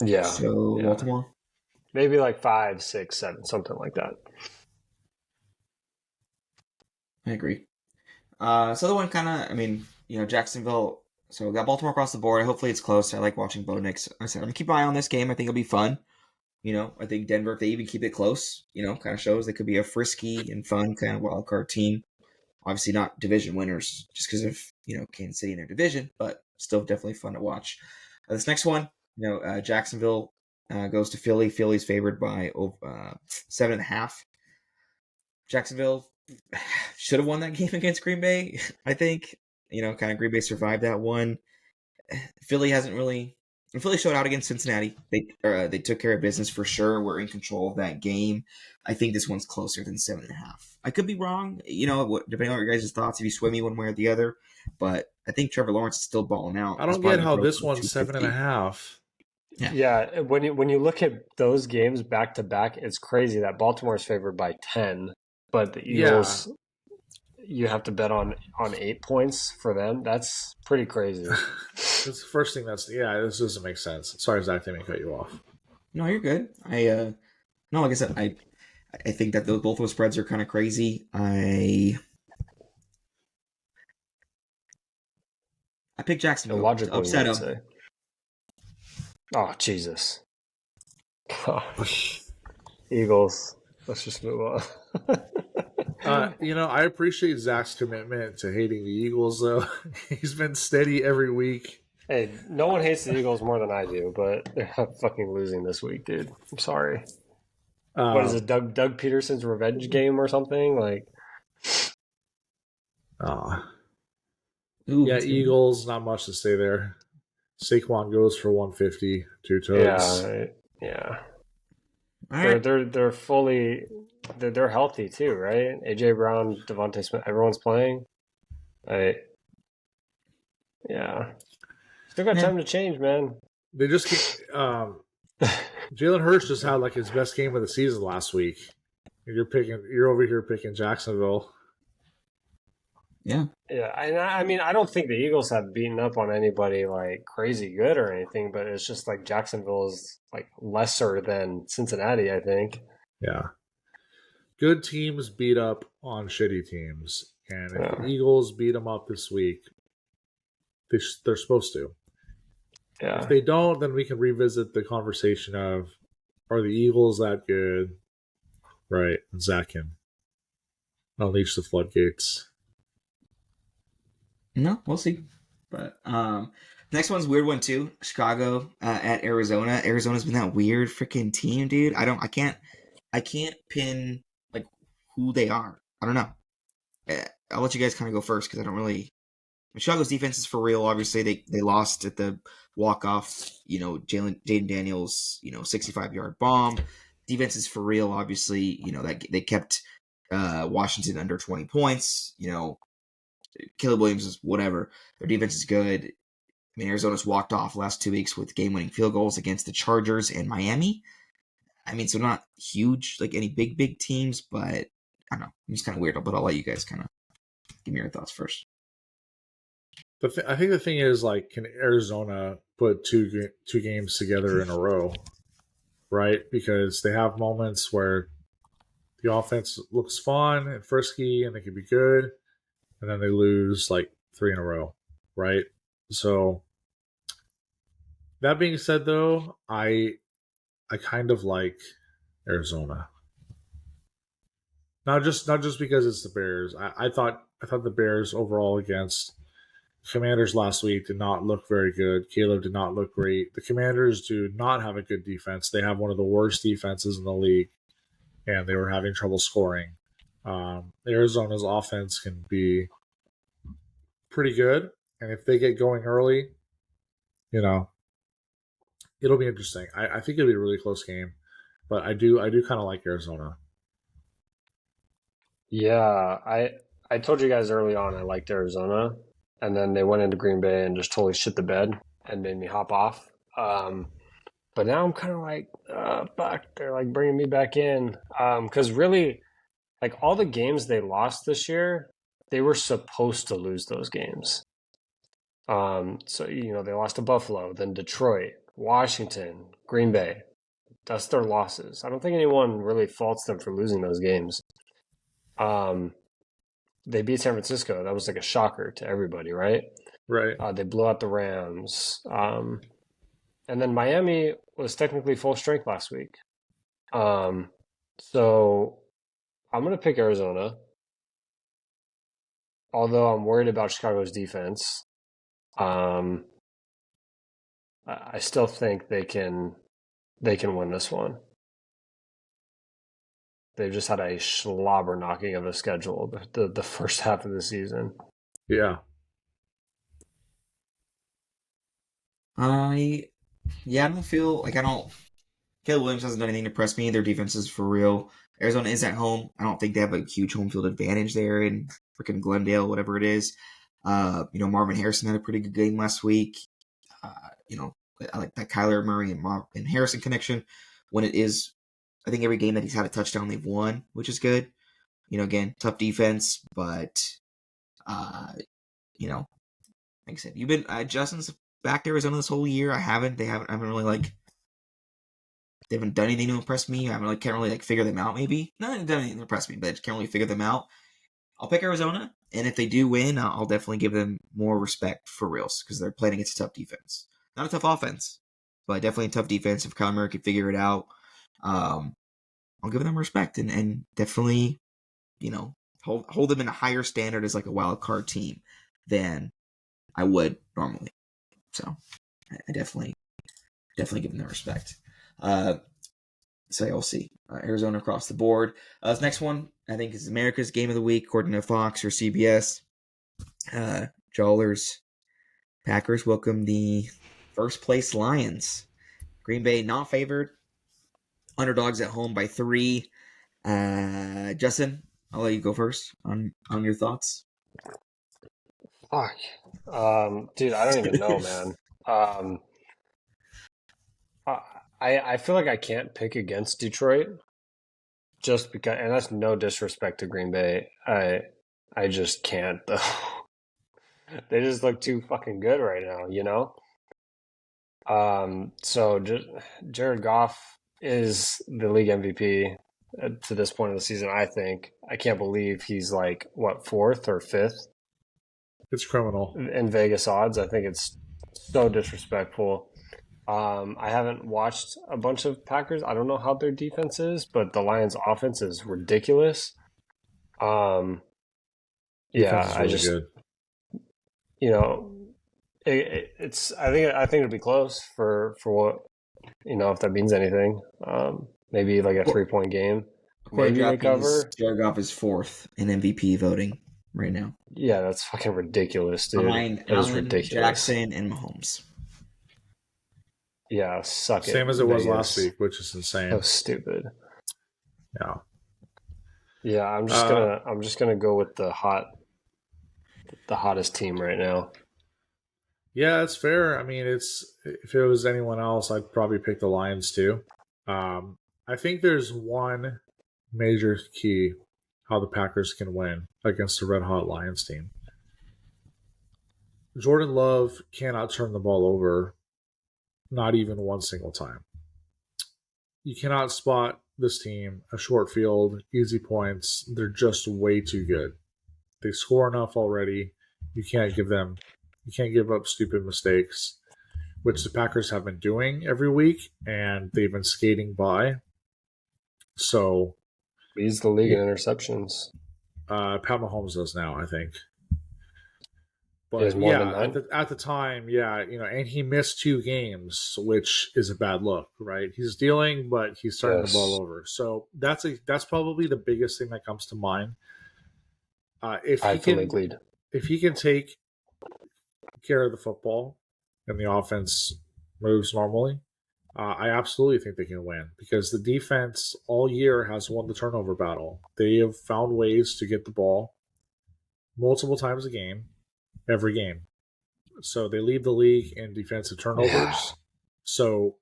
S2: Yeah.
S1: So Baltimore?
S2: Maybe 5, 6, 7, something like that.
S1: I agree. So the one Jacksonville. So we got Baltimore across the board. Hopefully it's close. I like watching Bo Nix. I said I'm gonna keep an eye on this game. I think it'll be fun. I think Denver, if they even keep it close, kind of shows they could be a frisky and fun kind of wild card team. Obviously not division winners just because of, Kansas City in their division, but still definitely fun to watch. This next one, Jacksonville goes to Philly. Philly's favored by 7.5. Jacksonville should have won that game against Green Bay, I think. Kind of Green Bay survived that one. Philly hasn't really. And Philly showed out against Cincinnati. They took care of business for sure. We're in control of that game. I think this one's closer than 7.5. I could be wrong. Depending on your guys' thoughts, if you sway me one way or the other. But I think Trevor Lawrence is still balling out.
S3: I don't get how this one's 7.5.
S2: Yeah, when you look at those games back to back, it's crazy that Baltimore's favored by 10, but the Eagles, you have to bet on 8 points for them. That's pretty crazy.
S3: That's the first thing. This doesn't make sense. Sorry, Zach, didn't mean to cut you off.
S1: No, you're good. Like I said, I think that both those spreads are kind of crazy. I picked Jacksonville.
S2: Illogically,
S1: upset him.
S2: Oh, Jesus. Eagles. Let's just move on.
S3: I appreciate Zach's commitment to hating the Eagles, though. He's been steady every week.
S2: Hey, no one hates the Eagles more than I do, but they're not fucking losing this week, dude. I'm sorry. What is it, Doug Peterson's revenge game or something? Like,
S3: Eagles, not much to say there. Saquon goes for 150, 2 toes.
S2: Yeah.
S1: Right.
S2: They're fully they're healthy too, right? AJ Brown, Devontae Smith, everyone's playing. Still got time to change, man.
S3: They just Jalen Hurts just had like his best game of the season last week. You're over here picking Jacksonville.
S1: Yeah.
S2: Yeah, I mean, I don't think the Eagles have beaten up on anybody like crazy good or anything, but it's just like Jacksonville is like lesser than Cincinnati, I think.
S3: Yeah. Good teams beat up on shitty teams. And if the Eagles beat them up this week, they're supposed to.
S2: Yeah.
S3: If they don't, then we can revisit the conversation of, are the Eagles that good? Right. And Zach can unleash the floodgates.
S1: No, we'll see. But next one's a weird one too. Chicago at Arizona. Arizona's been that weird freaking team, dude. I can't pin like who they are. I don't know. I'll let you guys kind of go first because I don't really. Chicago's defense is for real. Obviously, they lost at the walk-off. Jaden Daniels, 65-yard bomb. Defense is for real. Obviously, that they kept Washington under 20 points. Caleb Williams is whatever. Their defense is good. I mean, Arizona's walked off the last 2 weeks with game-winning field goals against the Chargers and Miami. I mean, so not huge, like any big teams, but I don't know. It's kind of weird, but I'll let you guys kind of give me your thoughts first.
S3: I think the thing is, like, can Arizona put two games together in a row, right? Because they have moments where the offense looks fun and frisky and they can be good, and then they lose like 3 in a row, right? So that being said, though, I kind of like Arizona. Not just because it's the Bears. I thought the Bears overall against Commanders last week did not look very good. Caleb did not look great. The Commanders do not have a good defense. They have one of the worst defenses in the league, and they were having trouble scoring. Arizona's offense can be pretty good, and if they get going early, it'll be interesting. I think it'll be a really close game, but I do kind of like Arizona.
S2: Yeah, I told you guys early on I liked Arizona, and then they went into Green Bay and just totally shit the bed and made me hop off. But now I'm kind of like, fuck, they're like bringing me back in. Because really, like all the games they lost this year, they were supposed to lose those games. So, they lost to Buffalo, then Detroit, Washington, Green Bay. That's their losses. I don't think anyone really faults them for losing those games. They beat San Francisco. That was like a shocker to everybody, right?
S3: Right.
S2: They blew out the Rams. And then Miami was technically full strength last week. So I'm going to pick Arizona. Although I'm worried about Chicago's defense. I still think they can win this one. They've just had a slobber knocking of a schedule the first half of the season.
S3: Yeah.
S1: I don't feel like I don't. Caleb Williams hasn't done anything to impress me. Their defense is for real. Arizona is at home. I don't think they have a huge home field advantage there in freaking Glendale, whatever it is. Marvin Harrison had a pretty good game last week. Uh, I like that Kyler Murray and Harrison connection. When it is, I think every game that he's had a touchdown, they've won, which is good. Again, tough defense, but like I said, you've been Justin's back to Arizona this whole year. I haven't. I haven't really they haven't done anything to impress me. Can't really figure them out. Maybe not done anything to impress me, but I just can't really figure them out. I'll pick Arizona, and if they do win, I'll definitely give them more respect for reals because they're playing against a tough defense, not a tough offense, but definitely a tough defense. If Kyler Murray can figure it out, I'll give them respect and definitely hold them in a higher standard as like a wild card team than I would normally. So I definitely give them the respect. So we'll see. Arizona across the board. This next one, I think, is America's Game of the Week, according to Fox or CBS. Jawlers Packers welcome the first place Lions. Green Bay not favored. Underdogs at home by 3. Justin, I'll let you go first on your thoughts.
S2: Fuck. Dude, I don't even know, man. I feel like I can't pick against Detroit just because, and that's no disrespect to Green Bay. I just can't, though. They just look too fucking good right now, So just Jared Goff is the league MVP to this point of the season, I think. I can't believe he's like, what, 4th or 5th?
S3: It's criminal.
S2: In Vegas odds. I think it's so disrespectful. I haven't watched a bunch of Packers. I don't know how their defense is, but the Lions' offense is ridiculous.
S3: Defense is really good.
S2: It's. I think it'll be close for what if that means anything. Maybe like a 3-point game. Maybe they cover.
S1: Jared Goff is 4th in MVP voting right now.
S2: Yeah, that's fucking ridiculous, dude.
S1: Behind Allen, Jackson, and Mahomes.
S2: Yeah, suck it.
S3: Same as it was last week, which is insane.
S2: So stupid.
S3: Yeah.
S2: Yeah, I'm just gonna go with the hottest team right now.
S3: Yeah, it's fair. I mean, if it was anyone else, I'd probably pick the Lions too. I think there's one major key how the Packers can win against the red hot Lions team. Jordan Love cannot turn the ball over, not even one single time. You cannot spot this team a short field, easy points. They're just way too good. They score enough already. You can't give up stupid mistakes, which the Packers have been doing every week, and they've been skating by. So
S2: leads the league in interceptions.
S3: Pat Mahomes does now, I think. But yeah, at the time, and he missed 2 games, which is a bad look, right? He's dealing, but he's turning the ball over. So that's probably the biggest thing that comes to mind. If he can take care of the football and the offense moves normally, I absolutely think they can win because the defense all year has won the turnover battle. They have found ways to get the ball multiple times a game, every game. So they lead the league in defensive turnovers. Yeah. So,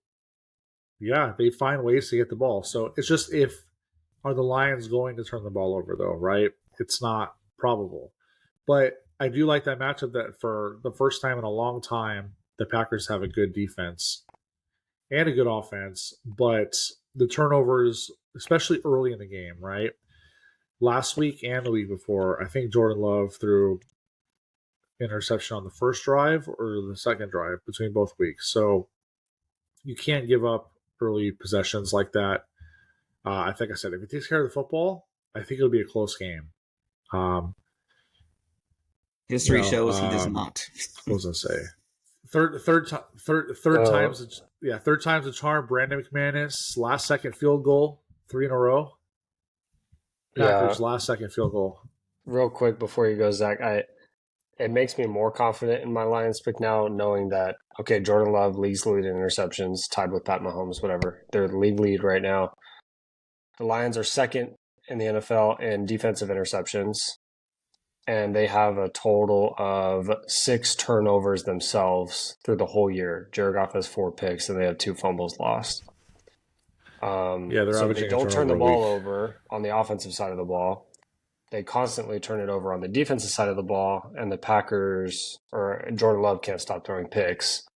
S3: yeah, they find ways to get the ball. So it's just are the Lions going to turn the ball over, though, right? It's not probable. But I do like that matchup that for the first time in a long time, the Packers have a good defense and a good offense, but the turnovers, especially early in the game, right? Last week and the week before, I think Jordan Love threw interception on the first drive or the second drive between both weeks. So you can't give up early possessions like that. I think I said if he takes care of the football, I think it'll be a close game.
S1: History shows he does not.
S3: What was I say? Third time's the charm. Brandon McManus last second field goal, 3 in a row. Packers last second field goal.
S2: Real quick before you go, Zach, it makes me more confident in my Lions pick now, knowing that, okay, Jordan Love leads the lead in interceptions, tied with Pat Mahomes, whatever. They're the league lead right now. The Lions are second in the NFL in defensive interceptions, and they have a total of 6 turnovers themselves through the whole year. Jared Goff has 4 picks, and they have 2 fumbles lost.
S3: They're
S2: So they
S3: averaging a
S2: don't turn the
S3: turnover a
S2: ball
S3: week.
S2: over on the offensive side of the ball. They constantly turn it over on the defensive side of the ball, and the Packers or Jordan Love can't stop throwing picks.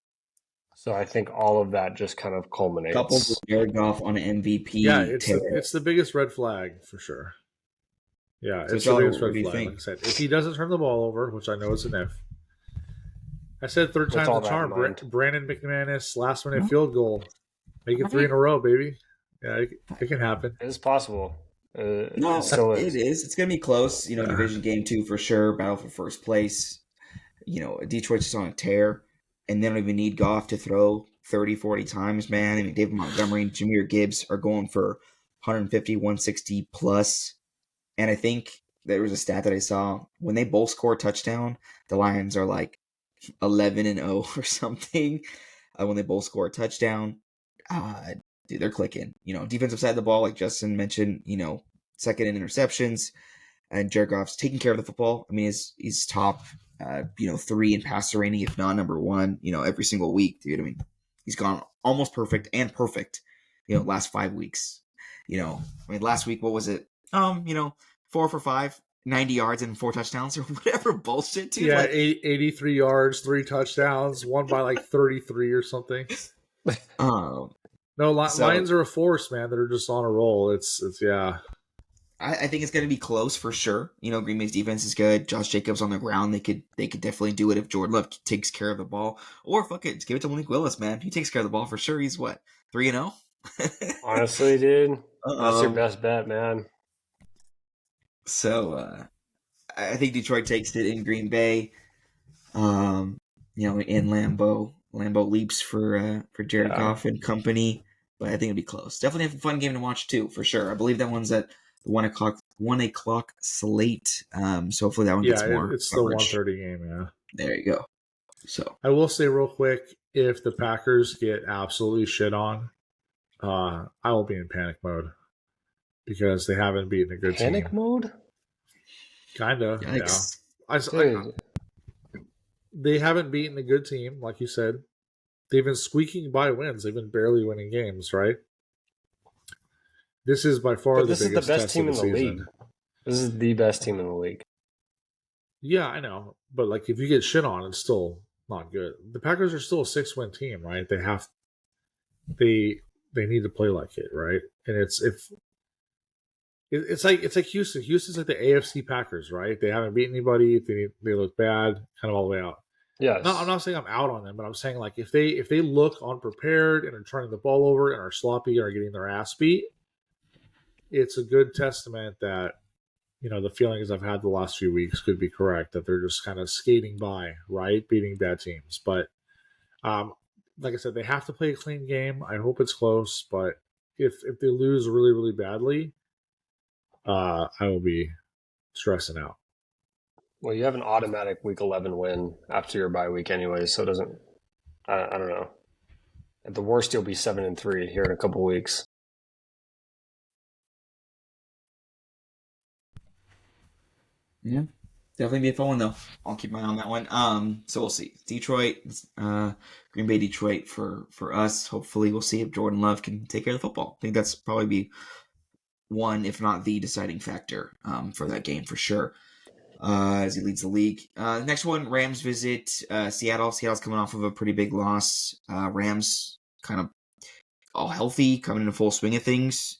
S2: So I think all of that just kind of
S1: Coupled
S2: culminates.
S1: with Jared Goff on an
S3: Yeah,
S1: MVP tear.
S3: it's the biggest red flag for sure. Yeah,
S1: So
S3: it's the
S1: John,
S3: biggest
S1: what
S3: red
S1: do you
S3: flag.
S1: think?
S3: Like I said, if he doesn't turn the ball over, which I know is an if, I said third
S2: With
S3: time's
S2: all
S3: the
S2: that in
S3: charm.
S2: mind.
S3: Brandon McManus, last minute field goal, make it 3 in a row, baby. Yeah, it can happen.
S2: It is possible.
S1: No,
S2: It still
S1: it
S2: is.
S1: is. It's going to be close.
S3: Yeah.
S1: Division game 2 for sure. Battle for first place. Detroit's just on a tear, and they don't even need Goff to throw 30, 40 times, man. I mean, David Montgomery and Jahmyr Gibbs are going for 150, 160 plus. And I think there was a stat that I saw when they both score a touchdown, the Lions are like 11-0 or something. When they both score a touchdown, dude, they're clicking. Defensive side of the ball, like Justin mentioned, second in interceptions, and Jared Goff's taking care of the football. I mean, he's top, 3 in passer rating, if not number 1. Every single week, dude. I mean, he's gone almost perfect and perfect. Last 5 weeks. Last week, what was it? 4 for 5, 90 yards and 4 touchdowns or whatever bullshit, dude.
S3: Yeah, 83 yards, 3 touchdowns, one by like 33 or something. No, Lions are a force, man. They're just on a roll. It's yeah.
S1: I think it's going to be close for sure. Green Bay's defense is good. Josh Jacobs on the ground. They could definitely do it if Jordan Love takes care of the ball. Or fuck it, just give it to Malik Willis, man. He takes care of the ball for sure. He's what, 3-0?
S2: Honestly, dude, that's your best bet, man.
S1: So I think Detroit takes it in Green Bay. In Lambeau leaps for Jared Goff and company. But I think it'll be close. Definitely a fun game to watch too, for sure. I believe that one's at 1 o'clock slate. So hopefully that one gets more.
S3: It's
S1: coverage.
S3: the 1:30 game. Yeah,
S1: there you go. So
S3: I will say real quick, if the Packers get absolutely shit on, I will be in panic mode because they haven't beaten a good
S2: panic
S3: team.
S2: Mode.
S3: Kinda. Yikes. Yeah. They haven't beaten a good team, like you said. They've been squeaking by wins. They've been barely winning games, right? This is by far the biggest
S2: best
S3: test
S2: team
S3: of the
S2: in the
S3: season.
S2: league. This is the best team in the league.
S3: Yeah, I know. But like if you get shit on, it's still not good. The Packers are still a 6-win team, right? They need to play like it, right? And it's like Houston. Houston's like the AFC Packers, right? They haven't beaten anybody. They look bad, kind of all the way out.
S2: Yes.
S3: No, I'm not saying I'm out on them, but I'm saying like if they look unprepared and are turning the ball over and are sloppy and are getting their ass beat, it's a good testament that the feelings I've had the last few weeks could be correct, that they're just kind of skating by, right, beating bad teams. But like I said, they have to play a clean game. I hope it's close, but if they lose really really badly, I will be stressing out.
S2: Well, you have an automatic Week 11 win after your bye week anyway, so it doesn't. I don't know. At the worst, you'll be 7-3 here in a couple weeks.
S1: Yeah, definitely be a fun one though. I'll keep my eye on that one. So we'll see. Detroit, Green Bay, Detroit for us. Hopefully, we'll see if Jordan Love can take care of the football. I think that's probably be one, if not the deciding factor for that game for sure. As he leads the league. Next one, Rams visit Seattle. Seattle's coming off of a pretty big loss. Rams kind of all healthy, coming in full swing of things.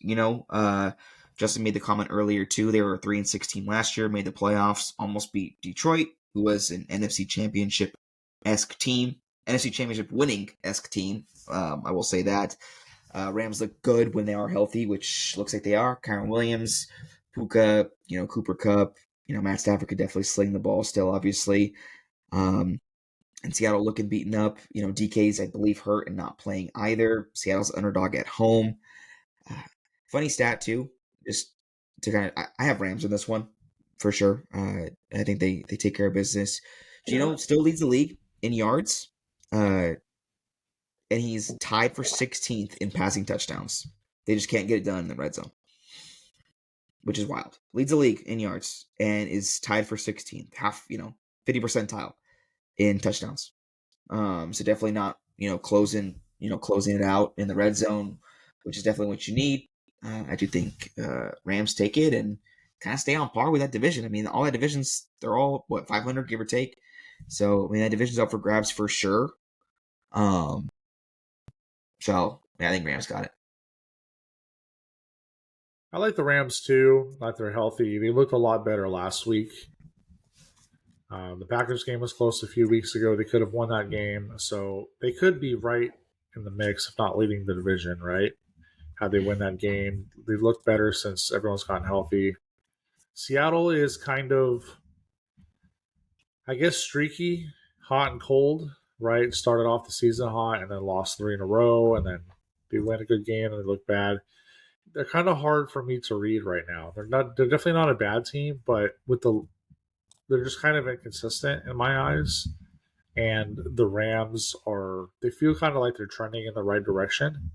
S1: Justin made the comment earlier too. They were a 3-6 team last year, made the playoffs, almost beat Detroit, who was an NFC Championship-esque team, NFC Championship winning-esque team. I will say that. Rams look good when they are healthy, which looks like they are. Kyron Williams, Puka, Cooper Kupp. Matt Stafford could definitely sling the ball still, obviously. And Seattle looking beaten up. DK's, I believe, hurt and not playing either. Seattle's underdog at home. Funny stat, too. Just to I have Rams in this one, for sure. I think they take care of business. Geno still leads the league in yards, and he's tied for 16th in passing touchdowns. They just can't get it done in the red zone, which is wild. Leads the league in yards and is tied for 16th, 50 percentile in touchdowns. So definitely not, closing it out in the red zone, which is definitely what you need. I do think Rams take it and kind of stay on par with that division. I mean, all that divisions, they're all 500 give or take. So I mean, that division's up for grabs for sure. So yeah, I think Rams got it.
S3: I like the Rams too. Like they're healthy. They looked a lot better last week. The Packers game was close a few weeks ago. They could have won that game, so they could be right in the mix, if not leading the division. Right? How they win that game? They've looked better since everyone's gotten healthy. Seattle is kind of, I guess, streaky, hot and cold. Right? Started off the season hot and then lost 3 in a row, and then they win a good game and they look bad. They're kind of hard for me to read right now. They're definitely not a bad team, but they're just kind of inconsistent in my eyes. And the Rams they feel kind of like they're trending in the right direction,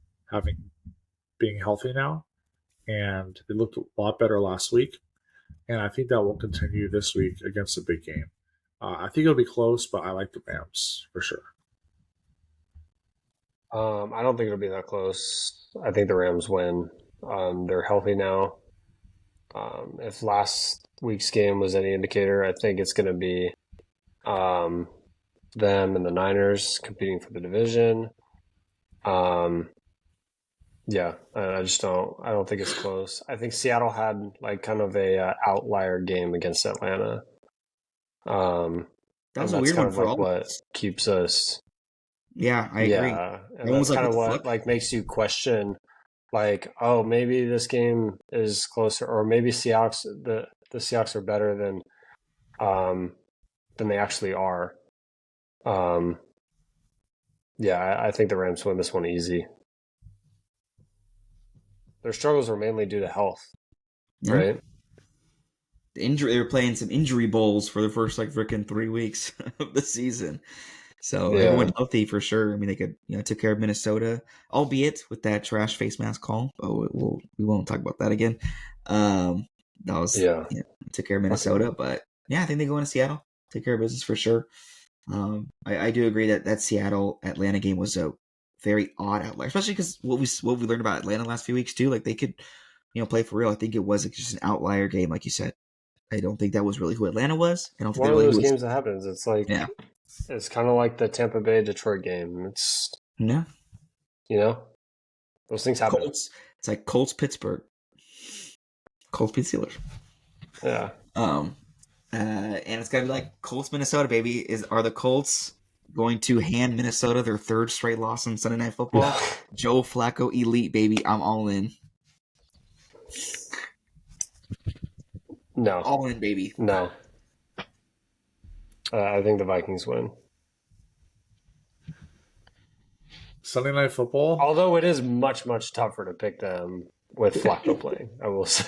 S3: being healthy now. And they looked a lot better last week. And I think that will continue this week against a big game. I think it'll be close, but I like the Rams for sure.
S2: I don't think it'll be that close. I think the Rams win. They're healthy now. If last week's game was any indicator, I think it's going to be them and the Niners competing for the division. Yeah, I don't think it's close. I think Seattle had like kind of a outlier game against Atlanta.
S1: That was a weird one for all
S2: what keeps us.
S1: Yeah, I agree.
S2: Yeah, and that's kind of what like makes you question, like, oh, maybe this game is closer, or maybe the Seahawks are better than they actually are. Yeah, I think the Rams win this one easy. Their struggles were mainly due to health, right?
S1: They were playing some injury bowls for the first freaking 3 weeks of the season. So everyone healthy for sure. I mean, they could, took care of Minnesota, albeit with that trash face mask call. Oh, we won't talk about that again. Took care of Minnesota, but I think they go into Seattle, take care of business for sure. I do agree that Seattle Atlanta game was a very odd outlier, especially because what we learned about Atlanta last few weeks too. Like they could, play for real. I think it was just an outlier game, like you said. I don't think that was really who Atlanta was. I don't think
S2: one of those games that happens. It's like it's kind of like the Tampa Bay Detroit game. It's those things happen.
S1: It's like Colts Pittsburgh. Colts beat Steelers.
S2: Yeah.
S1: And it's gonna be like Colts Minnesota, baby. Are the Colts going to hand Minnesota their 3rd straight loss on Sunday Night Football? Joe Flacco elite, baby. I'm all in.
S2: No.
S1: All in, baby.
S2: No. I think the Vikings win.
S3: Sunday Night Football?
S2: Although it is much, much tougher to pick them with Flacco playing, I will say.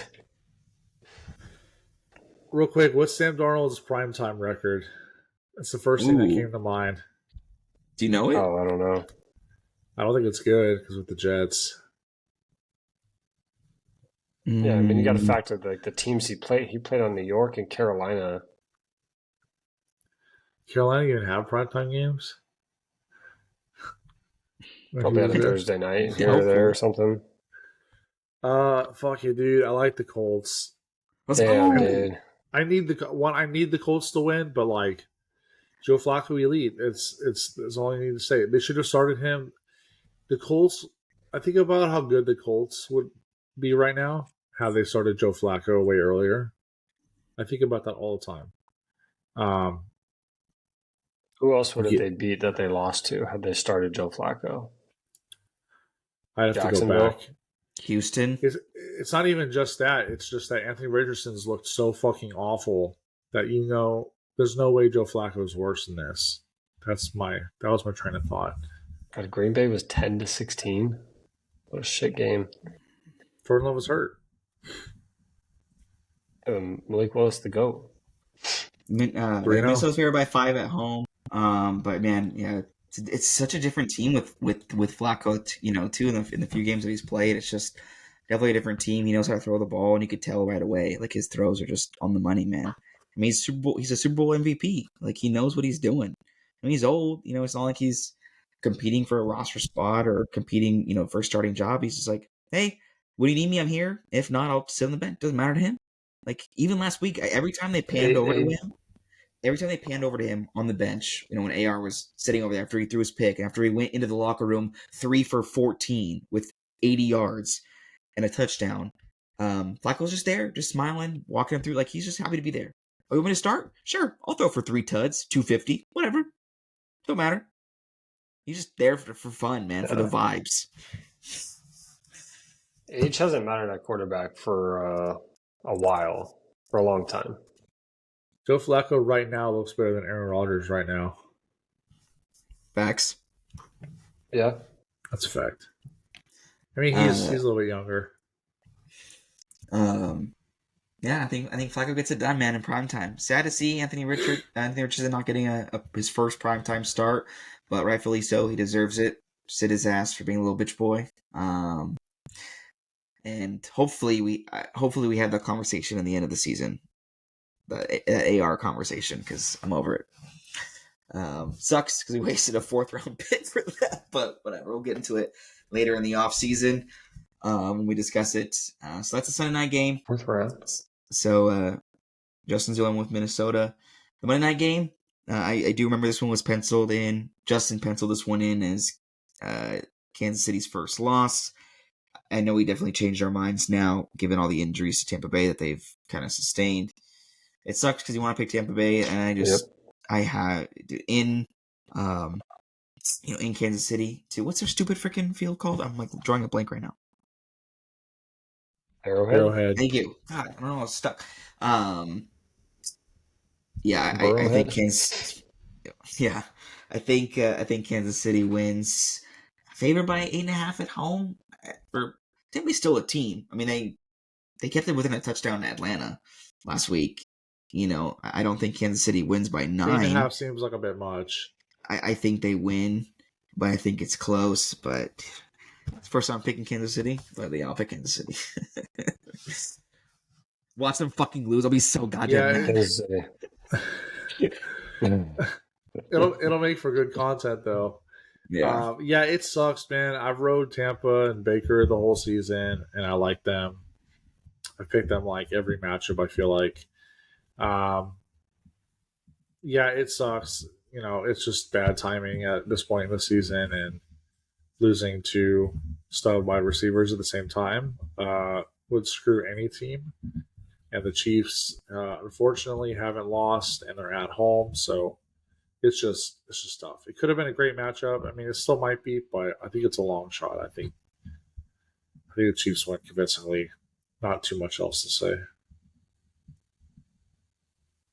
S3: Real quick, what's Sam Darnold's primetime record? That's the first thing that came to mind.
S1: Do you know it?
S2: Oh, I don't know.
S3: I don't think it's good because with the Jets.
S2: Yeah, I mean, you got to factor the teams he played. He played on New York and Carolina.
S3: Carolina even have primetime games?
S2: Probably on a Thursday night here or there or something.
S3: Fuck you, dude. I like the Colts.
S2: Damn, dude.
S3: I need the Colts to win, but like Joe Flacco elite. It's all I need to say. They should have started him. The Colts. I think about how good the Colts would be right now. How they started Joe Flacco way earlier. I think about that all the time.
S2: Who else would have they beat that they lost to had they started Joe Flacco?
S3: I'd have to go back.
S1: Houston.
S3: It's not even just that. It's just that Anthony Richardson's looked so fucking awful that there's no way Joe Flacco's worse than this. That was my train of thought.
S2: God, Green Bay was 10-16. What a shit game.
S3: Jordan Love was hurt.
S2: Malik Willis the GOAT.
S1: Minnesota's favored by 5 at home. But man, yeah, it's such a different team with Flacco, too, in the few games that he's played. It's just definitely a different team. He knows how to throw the ball, and you could tell right away. Like, his throws are just on the money, man. I mean, he's a Super Bowl MVP. Like, he knows what he's doing. I mean, he's old. It's not like he's competing for a roster spot or competing, for a starting job. He's just like, hey, when you need me, I'm here. If not, I'll sit on the bench. Doesn't matter to him. Like, even last week, every time they panned over to him on the bench, when AR was sitting over there after he threw his pick, and after he went into the locker room 3 for 14 with 80 yards and a touchdown, Flacco was just there, just smiling, walking him through, like he's just happy to be there. Oh, you want me to start? Sure, I'll throw for 3 tuds, 250, whatever. Don't matter. He's just there for fun, man, for the vibes.
S2: Age hasn't mattered at quarterback for a while, for a long time.
S3: Joe Flacco right now looks better than Aaron Rodgers right now.
S1: Facts.
S2: Yeah.
S3: That's a fact. I mean, he's a little bit younger.
S1: Yeah, I think Flacco gets it done, man, in prime time. Sad to see Anthony Richardson not getting his first primetime start, but rightfully so. He deserves it. Sit his ass for being a little bitch boy. And hopefully we have that conversation in the end of the season, the AR conversation, because I'm over it. Sucks because we wasted a 4th round pick for that, but whatever. We'll get into it later in the off season when we discuss it. So that's a Sunday night game.
S2: 4th round.
S1: So Justin's going with Minnesota. The Monday night game, I do remember this one was penciled in. Justin penciled this one in as Kansas City's first loss. I know we definitely changed our minds now, given all the injuries to Tampa Bay that they've kind of sustained. It sucks because you want to pick Tampa Bay, and I have in Kansas City too. What's their stupid freaking field called? I'm like drawing a blank right now.
S2: Arrowhead.
S1: Thank you. God, I don't know. I was stuck. Yeah, I think Kansas. Yeah, I think Kansas City wins. Favored by 8.5 at home. For Tampa's still a team. I mean, they kept it within a touchdown in Atlanta last week. I don't think Kansas City wins by 9.
S3: 8.5 seems like a bit much.
S1: I think they win, but I think it's close. But it's the first time I'm picking Kansas City, but yeah, I'll pick Kansas City. Watch them fucking lose. I'll be so goddamn mad.
S3: It'll make for good content though.
S1: Yeah.
S3: It sucks, man. I've rode Tampa and Baker the whole season, and I like them. I picked them like every matchup, I feel like. It sucks. It's just bad timing at this point in the season, and losing 2 stud wide receivers at the same time would screw any team. And the Chiefs, unfortunately, haven't lost, and they're at home, so it's just tough. It could have been a great matchup. I mean, it still might be, but I think it's a long shot. I think the Chiefs win convincingly. Not too much else to say.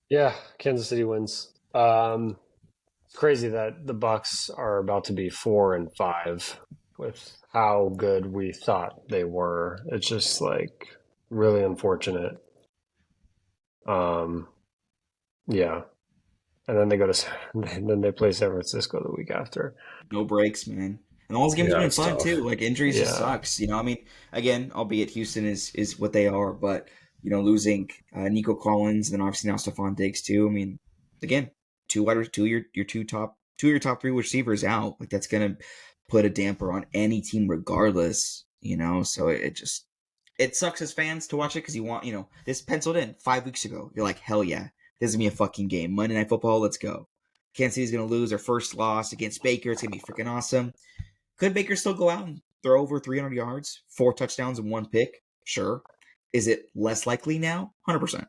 S2: Yeah, Kansas City wins. It's crazy that the Bucs are about to be 4-5 with how good we thought they were. It's just like really unfortunate. Yeah. And then they play San Francisco the week after.
S1: No breaks, man. And all those games have been fun too. Like, injuries just sucks. I mean, again, albeit Houston is what they are, but losing Nico Collins and then obviously now Stephon Diggs too. I mean, again, two of your top 3 receivers out. Like, that's gonna put a damper on any team regardless. So it sucks as fans to watch it because you want this penciled in 5 weeks ago. You're like, hell yeah, this is gonna be a fucking game. Monday Night Football, let's go. Kansas City's gonna lose their first loss against Baker. It's gonna be freaking awesome. Could Baker still go out and throw over 300 yards, 4 touchdowns and 1 pick? Sure. Is it less likely now? 100%.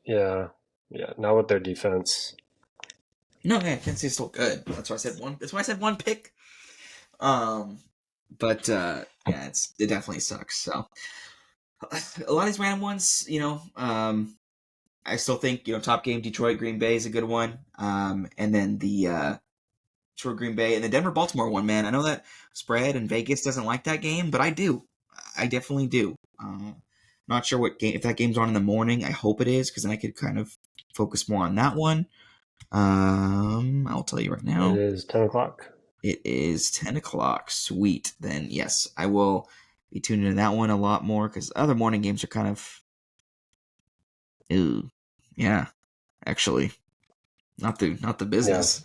S2: Yeah. Not with their defense.
S1: No, yeah, Kansas City's still good. That's why I said 1. That's why I said 1 pick. But it definitely sucks. So a lot of these random ones, I still think top game Detroit Green Bay is a good one. And then the Detroit Green Bay and the Denver Baltimore one, man. I know that spread and Vegas doesn't like that game, but I do. I definitely do. Not sure what game, if that game's on in the morning. I hope it is, because then I could kind of focus more on that one. I'll tell you right now.
S2: It is 10 o'clock.
S1: It is 10 o'clock. Sweet. Then, yes, I will be tuning into that one a lot more, because other morning games are kind of... Ew. Yeah, actually. Not the business.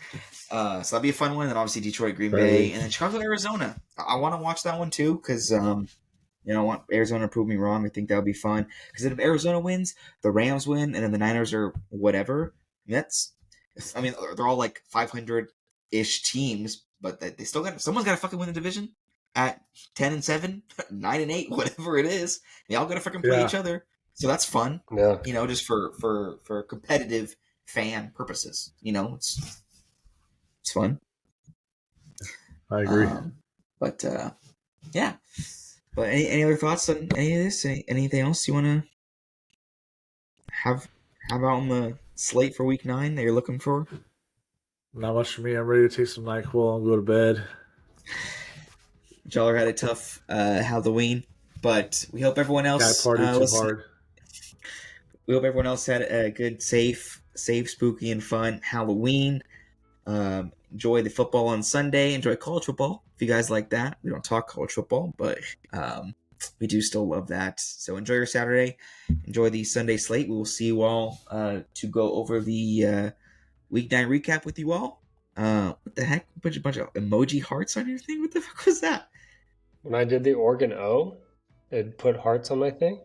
S1: Yeah. So that'll be a fun one. And obviously Detroit, Green Bay, and then Chicago, Arizona. I want to watch that one too, because I want Arizona to prove me wrong. I think that would be fun. Because if Arizona wins, the Rams win, and then the Niners are whatever. They're all like 500-ish teams, but they still someone's got to fucking win the division at 10-7, 9-8, whatever it is. They all got to fucking play each other. So that's fun.
S2: Yeah.
S1: Just for competitive fan purposes. It's fun.
S3: I agree.
S1: But yeah. But any other thoughts on any of this? Anything else you want to have out on the slate for Week 9 that you're looking for?
S3: Not much for me. I'm ready to take some NyQuil and go to bed.
S1: Jaller had a tough Halloween, but we hope everyone else
S3: partied too hard.
S1: We hope everyone else had a good, safe, spooky, and fun Halloween. Enjoy the football on Sunday. Enjoy college football if you guys like that. We don't talk college football, but we do still love that. So enjoy your Saturday. Enjoy the Sunday slate. We will see you all to go over the Week 9 recap with you all. What the heck? A bunch of emoji hearts on your thing? What the fuck was that?
S2: When I did the Oregon O, it put hearts on my thing.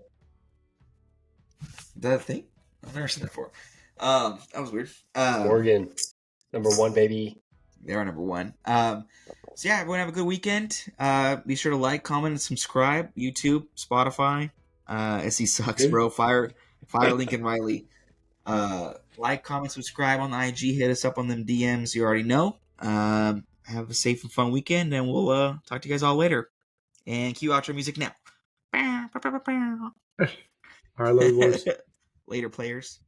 S1: Is that a thing? I've never seen that before. That was weird.
S2: Oregon, number 1, baby.
S1: They are number 1. So yeah, everyone have a good weekend. Be sure to like, comment, and subscribe. YouTube, Spotify. SC sucks, bro. Fire Lincoln Riley. Like, comment, subscribe on the IG. Hit us up on them DMs. You already know. Have a safe and fun weekend, and we'll talk to you guys all later. And cue outro music now.
S3: All right, love you, boys.
S1: Later, players.